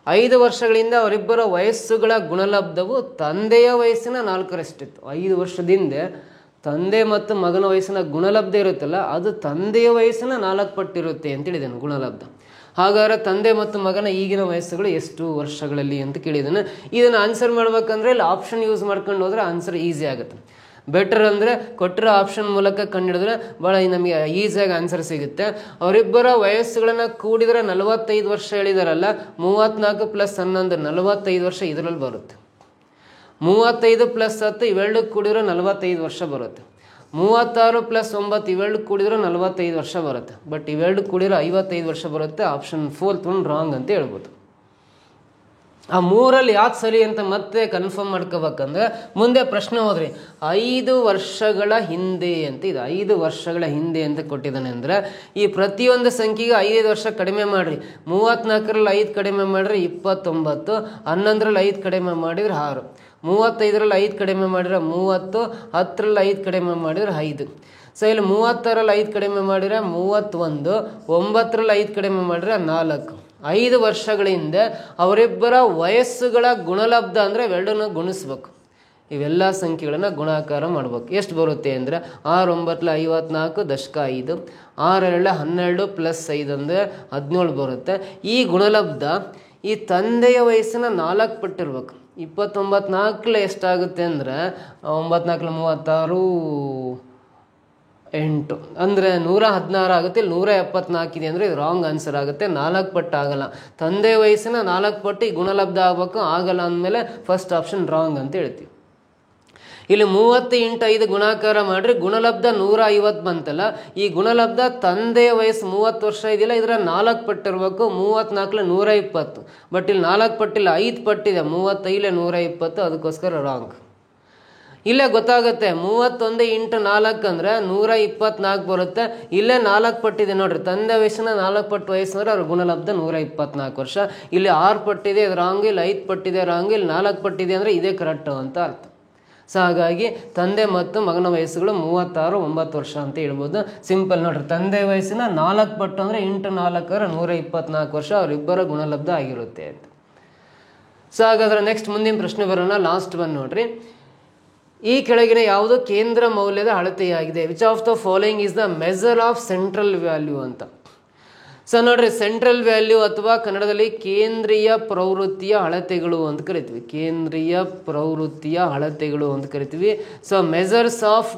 5 ವರ್ಷಗಳಿಂದ ಅವರಿಬ್ಬರ ವಯಸ್ಸುಗಳ ಗುಣಲಬ್ಧವು ತಂದೆಯ ವಯಸ್ಸಿನ 4ರಷ್ಟಿತ್ತು. 5 ವರ್ಷದಿಂದ ತಂದೆ ಮತ್ತು ಮಗನ ವಯಸ್ಸಿನ ಗುಣಲಬ್ಧ ಇರುತ್ತಲ್ಲ, ಅದು ತಂದೆಯ ವಯಸ್ಸಿನ 4 ಪಟ್ಟಿರುತ್ತೆ ಅಂತ ಹೇಳಿದ್ದಾನೆ ಗುಣಲಬ್ಧ. ಹಾಗಾದ್ರೆ ತಂದೆ ಮತ್ತು ಮಗನ ಈಗಿನ ವಯಸ್ಸುಗಳು ಎಷ್ಟು ವರ್ಷಗಳಲ್ಲಿ ಅಂತ ಕೇಳಿದ್ದಾನೆ. ಇದನ್ನು ಆನ್ಸರ್ ಮಾಡ್ಬೇಕಂದ್ರೆ ಇಲ್ಲಿ ಆಪ್ಷನ್ ಯೂಸ್ ಮಾಡ್ಕೊಂಡು ಹೋದ್ರೆ ಆನ್ಸರ್ ಈಸಿ ಆಗುತ್ತೆ. ಬೆಟರ್ ಅಂದರೆ ಕೊಟ್ಟಿರೋ ಆಪ್ಷನ್ ಮೂಲಕ ಕಂಡುಹಿಡಿದ್ರೆ ಭಾಳ ನಮಗೆ ಈಸಿಯಾಗಿ ಆನ್ಸರ್ ಸಿಗುತ್ತೆ. ಅವರಿಬ್ಬರ ವಯಸ್ಸುಗಳನ್ನು ಕೂಡಿದರೆ 45 ವರ್ಷ ಹೇಳಿದಾರಲ್ಲ, 34 + 11 45 ವರ್ಷ ಇದರಲ್ಲಿ ಬರುತ್ತೆ. 35 + 10 ಇವೆರಡು ಕೂಡಿದ್ರೆ 45 ವರ್ಷ ಬರುತ್ತೆ. 36 + 9 ಇವೆರಡು ಕೂಡಿದ್ರೆ 45 ವರ್ಷ ಬರುತ್ತೆ. ಬಟ್ ಇವೆರಡು ಕೂಡಿದ್ರೆ 55 ವರ್ಷ ಬರುತ್ತೆ. ಆಪ್ಷನ್ 4th ಒನ್ ರಾಂಗ್ ಅಂತ ಹೇಳ್ಬೋದು. ಆ 3ರಲ್ಲಿ ಯಾವ್ದು ಸರಿ ಅಂತ ಮತ್ತೆ ಕನ್ಫರ್ಮ್ ಮಾಡ್ಕೋಬೇಕಂದ್ರೆ ಮುಂದೆ ಪ್ರಶ್ನೆ ಹೋದ್ರಿ 5 ವರ್ಷಗಳ ಹಿಂದೆ ಅಂತ ಇದೆ. 5 ವರ್ಷಗಳ ಹಿಂದೆ ಅಂತ ಕೊಟ್ಟಿದ್ದಾನೆ ಅಂದರೆ ಈ ಪ್ರತಿಯೊಂದು ಸಂಖ್ಯೆಗೆ 5 ವರ್ಷ ಕಡಿಮೆ ಮಾಡಿರಿ. 34ರಲ್ಲಿ 5 ಕಡಿಮೆ ಮಾಡಿದ್ರೆ 29, 11ರಲ್ಲಿ 5 ಕಡಿಮೆ ಮಾಡಿದ್ರೆ 6, 35ರಲ್ಲಿ 5 ಕಡಿಮೆ ಮಾಡಿದ್ರೆ 30, 10ರಲ್ಲಿ 5 ಕಡಿಮೆ ಮಾಡಿದ್ರೆ 5. ಸೊ ಇಲ್ಲಿ 36ರಲ್ಲಿ 5 ಕಡಿಮೆ ಮಾಡಿದ್ರೆ 31, 9ರಲ್ಲಿ 5 ಕಡಿಮೆ ಮಾಡಿದ್ರೆ 4. 5 ವರ್ಷಗಳಿಂದ ಅವರಿಬ್ಬರ ವಯಸ್ಸುಗಳ ಗುಣಲಬ್ಧ ಅಂದರೆ ಇವೆರಡನ್ನ ಗುಣಿಸ್ಬೇಕು. ಇವೆಲ್ಲ ಸಂಖ್ಯೆಗಳನ್ನು ಗುಣಾಕಾರ ಮಾಡ್ಬೇಕು. ಎಷ್ಟು ಬರುತ್ತೆ ಅಂದರೆ 6 9 54 ದಶಕ 5, 6 2 12 + 5 ಅಂದರೆ 17 ಬರುತ್ತೆ. ಈ ಗುಣಲಬ್ಧ ಈ ತಂದೆಯ ವಯಸ್ಸಿನ 4 ಪಟ್ಟಿರ್ಬೇಕು. 29 4 ಎಷ್ಟಾಗುತ್ತೆ ಅಂದರೆ 9 4 36 8 ಅಂದರೆ 116 ಆಗುತ್ತೆ. ಇಲ್ಲಿ 174 ಇದೆ ಅಂದರೆ ಇದು ರಾಂಗ್ ಆನ್ಸರ್ ಆಗುತ್ತೆ. 4 ಪಟ್ಟು ಆಗಲ್ಲ. ತಂದೆ ವಯಸ್ಸಿನ 4 ಪಟ್ಟು ಈ ಗುಣಲಬ್ಧ ಆಗಬೇಕು. ಆಗಲ್ಲ ಅಂದಮೇಲೆ ಫಸ್ಟ್ ಆಪ್ಷನ್ ರಾಂಗ್ ಅಂತ ಹೇಳ್ತೀವಿ. ಇಲ್ಲಿ 30 × 5 ಗುಣಾಕಾರ ಮಾಡಿರಿ. ಗುಣಲಬ್ಧ 150 ಬಂತಲ್ಲ. ಈ ಗುಣಲಬ್ಧ ತಂದೆಯ ವಯಸ್ಸು 30 ವರ್ಷ ಇದೆಯಲ್ಲ, ಇದರ 4 ಪಟ್ಟಿರ್ಬೇಕು. 34 120. ಬಟ್ ಇಲ್ಲಿ 4 ಪಟ್ಟಿಲ್ಲ, 5 ಪಟ್ಟಿದೆ. 35 120, ಅದಕ್ಕೋಸ್ಕರ ರಾಂಗ್. ಇಲ್ಲೇ ಗೊತ್ತಾಗುತ್ತೆ 31 × 4 ಅಂದರೆ 124 ಬರುತ್ತೆ. ಇಲ್ಲೇ 4 ಪಟ್ಟಿದೆ ನೋಡ್ರಿ, ತಂದೆ ವಯಸ್ಸಿನ 4 ಪಟ್ಟು ವಯಸ್ಸು ಅಂದರೆ ಅವ್ರ ಗುಣಲಬ್ಧ 124 ವರ್ಷ. ಇಲ್ಲಿ 6 ಪಟ್ಟಿದೆ, ಇದು ರಾಂಗ್. ಇಲ್ಲಿ 5 ಪಟ್ಟಿದೆ ರಾಂಗ್. ಇಲ್ಲಿ 4 ಪಟ್ಟಿದೆ ಅಂದರೆ ಇದೇ ಕರೆಕ್ಟು ಅಂತ ಅರ್ಥ. ಸೊ ಹಾಗಾಗಿ ತಂದೆ ಮತ್ತು ಮಗನ ವಯಸ್ಸುಗಳು 36, 9 ವರ್ಷ ಅಂತ ಹೇಳ್ಬೋದು. ಸಿಂಪಲ್ ನೋಡ್ರಿ, ತಂದೆ ವಯಸ್ಸಿನ 4 ಪಟ್ಟು ಅಂದರೆ × 4 124 ವರ್ಷ ಅವರಿಬ್ಬರ ಗುಣಲಬ್ಧ ಆಗಿರುತ್ತೆ ಅಂತ. ಸೊ ಹಾಗಾದ್ರೆ ನೆಕ್ಸ್ಟ್ ಮುಂದಿನ ಪ್ರಶ್ನೆ ಬರೋಣ. ಲಾಸ್ಟ್ ಒನ್ ನೋಡ್ರಿ. ಈ ಕೆಳಗಿನ ಯಾವುದು ಕೇಂದ್ರ ಮೌಲ್ಯದ ಅಳತೆಯಾಗಿದೆ? Which of the following is the measure of central value ಅಂತ. ಸೊ ನೋಡ್ರಿ, ಸೆಂಟ್ರಲ್ ವ್ಯಾಲ್ಯೂ ಅಥವಾ ಕನ್ನಡದಲ್ಲಿ ಕೇಂದ್ರೀಯ ಪ್ರವೃತ್ತಿಯ ಅಳತೆಗಳು ಅಂತ ಕರಿತೀವಿ. ಕೇಂದ್ರೀಯ ಪ್ರವೃತ್ತಿಯ ಅಳತೆಗಳು ಅಂತ ಕರಿತೀವಿ. So measures of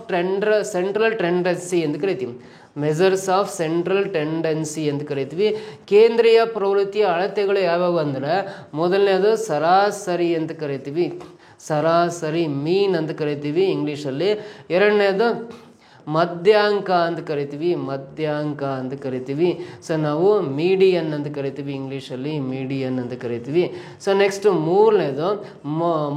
central tendency ಅಂತ ಕರಿತೀವಿ. ಮೆಜರ್ಸ್ ಆಫ್ ಸೆಂಟ್ರಲ್ ಟೆಂಡೆನ್ಸಿ ಅಂತ ಕರಿತೀವಿ. ಕೇಂದ್ರೀಯ ಪ್ರವೃತ್ತಿಯ ಅಳತೆಗಳು ಯಾವ್ಯಾವು ಅಂದರೆ, ಮೊದಲನೇದು ಸರಾಸರಿ ಅಂತ ಕರಿತೀವಿ. ಸರಾಸರಿ ಮೀನ್ ಅಂತ ಕರಿತೀವಿ ಇಂಗ್ಲೀಷಲ್ಲಿ. ಎರಡನೇದು ಮಧ್ಯಾಂಕ ಅಂತ ಕರಿತೀವಿ. ಮಧ್ಯಾಂಕ ಅಂತ ಕರಿತೀವಿ. ಸೊ ನಾವು ಮೀಡಿಯನ್ ಅಂತ ಕರಿತೀವಿ ಇಂಗ್ಲೀಷಲ್ಲಿ. ಮೀಡಿಯನ್ ಅಂತ ಕರಿತೀವಿ. ಸೊ ನೆಕ್ಸ್ಟ್ ಮೂರನೇದು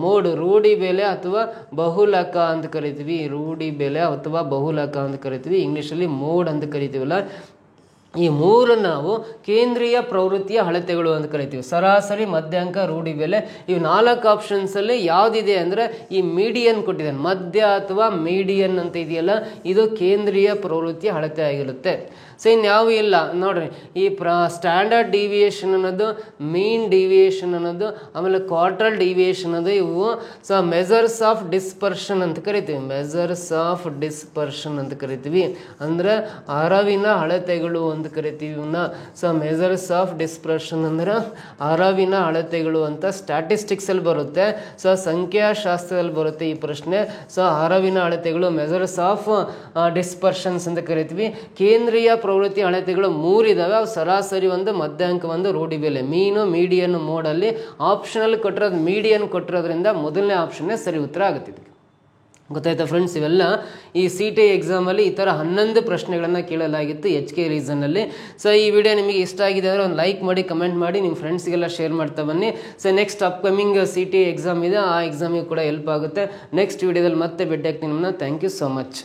ಮೋಡ್, ರೂಢಿ ಬೆಲೆ ಅಥವಾ ಬಹುಲಕ ಅಂತ ಕರಿತೀವಿ. ರೂಢಿ ಬೆಲೆ ಅಥವಾ ಬಹುಲಕ ಅಂತ ಕರಿತೀವಿ ಇಂಗ್ಲೀಷಲ್ಲಿ. ಮೋಡ್ ಅಂತ ಕರಿತೀವಲ್ಲ, ಈ ಮೂರು ನಾವು ಕೇಂದ್ರೀಯ ಪ್ರವೃತ್ತಿಯ ಅಳತೆಗಳು ಅಂತ ಕರಿತೀವಿ. ಸರಾಸರಿ, ಮಧ್ಯಾಂಕ, ರೂಢಿ ಬೆಲೆ. ಇವು 4 ಆಪ್ಷನ್ಸಲ್ಲಿ ಯಾವುದಿದೆ ಅಂದರೆ ಈ ಮೀಡಿಯನ್ ಕೊಟ್ಟಿದ್ದಾನೆ. ಮಧ್ಯ ಅಥವಾ ಮೀಡಿಯನ್ ಅಂತ ಇದೆಯಲ್ಲ, ಇದು ಕೇಂದ್ರೀಯ ಪ್ರವೃತ್ತಿಯ ಅಳತೆ ಆಗಿರುತ್ತೆ. ಸೊ ಇನ್ಯಾವು ಇಲ್ಲ ನೋಡ್ರಿ. ಈ ಸ್ಟ್ಯಾಂಡರ್ಡ್ ಡಿವಿಯೇಷನ್ ಅನ್ನೋದು, ಮೀನ್ ಡಿವಿಯೇಷನ್ ಅನ್ನೋದು, ಆಮೇಲೆ ಕ್ವಾರ್ಟರ್ ಡಿವಿಯೇಷನ್ ಅನ್ನೋದು, ಇವು ಸೊ ಮೆಜರ್ಸ್ ಆಫ್ ಡಿಸ್ಪರ್ಷನ್ ಅಂತ ಕರಿತೀವಿ. ಮೆಜರ್ಸ್ ಆಫ್ ಡಿಸ್ಪರ್ಷನ್ ಅಂತ ಕರಿತೀವಿ. ಅಂದರೆ ಅರವಿನ ಅಳತೆಗಳು ಅಂತ ಕರಿತೀವಿ ಇವನ್ನ. ಸೊ ಮೆಜರ್ಸ್ ಆಫ್ ಡಿಸ್ಪರ್ಷನ್ ಅಂದ್ರೆ ಅರವಿನ ಅಳತೆಗಳು ಅಂತ ಸ್ಟ್ಯಾಟಿಸ್ಟಿಕ್ಸಲ್ಲಿ ಬರುತ್ತೆ. ಸೊ ಸಂಖ್ಯಾಶಾಸ್ತ್ರದಲ್ಲಿ ಬರುತ್ತೆ ಈ ಪ್ರಶ್ನೆ. ಸೊ ಅರವಿನ ಅಳತೆಗಳು ಮೆಜರ್ಸ್ ಆಫ್ ಡಿಸ್ಪರ್ಷನ್ಸ್ ಅಂತ ಕರಿತೀವಿ. ಕೇಂದ್ರೀಯ ಪ್ರವೃತ್ತಿ ಅಳತೆಗಳು 3 ಇದಾವೆ. ಅವು ಸರಾಸರಿ ಒಂದು, ಮಧ್ಯಾಂಕ ಒಂದು, ರೂಢಿ ಬೆಲೆ. ಮೀನು, ಮೀಡಿಯನ್ ಮೋಡಲ್ಲಿ ಆಪ್ಷನಲ್ ಕೊಟ್ಟಿರೋದು ಮೀಡಿಯನ್ ಕೊಟ್ಟಿರೋದ್ರಿಂದ ಮೊದಲನೇ ಆಪ್ಷನ್ನೇ ಸರಿ ಉತ್ತರ ಆಗುತ್ತಿದೆ. ಗೊತ್ತಾಯ್ತಾ ಫ್ರೆಂಡ್ಸ್? ಇವೆಲ್ಲ ಈ CT ಎಕ್ಸಾಮಲ್ಲಿ ಈ ಥರ 11 ಪ್ರಶ್ನೆಗಳನ್ನು ಕೇಳಲಾಗಿತ್ತು HK ರೀಸನ್ನಲ್ಲಿ. ಸೊ ಈ ವಿಡಿಯೋ ನಿಮಗೆ ಇಷ್ಟ ಆಗಿದೆ ಅಂದರೆ ಒಂದು ಲೈಕ್ ಮಾಡಿ, ಕಮೆಂಟ್ ಮಾಡಿ, ನಿಮ್ಮ ಫ್ರೆಂಡ್ಸ್ಗೆಲ್ಲ ಶೇರ್ ಮಾಡ್ತಾ ಬನ್ನಿ. So next upcoming CT exam ಇದೆ, ಆ ಎಕ್ಸಾಮಿಗೆ ಕೂಡ ಹೆಲ್ಪ್ ಆಗುತ್ತೆ. ನೆಕ್ಸ್ಟ್ ವಿಡಿಯೋದಲ್ಲಿ ಮತ್ತೆ ಭೇಟಿ ಆಗ್ತೀನಿ ನಿಮ್ಮನ್ನ. Thank you so much.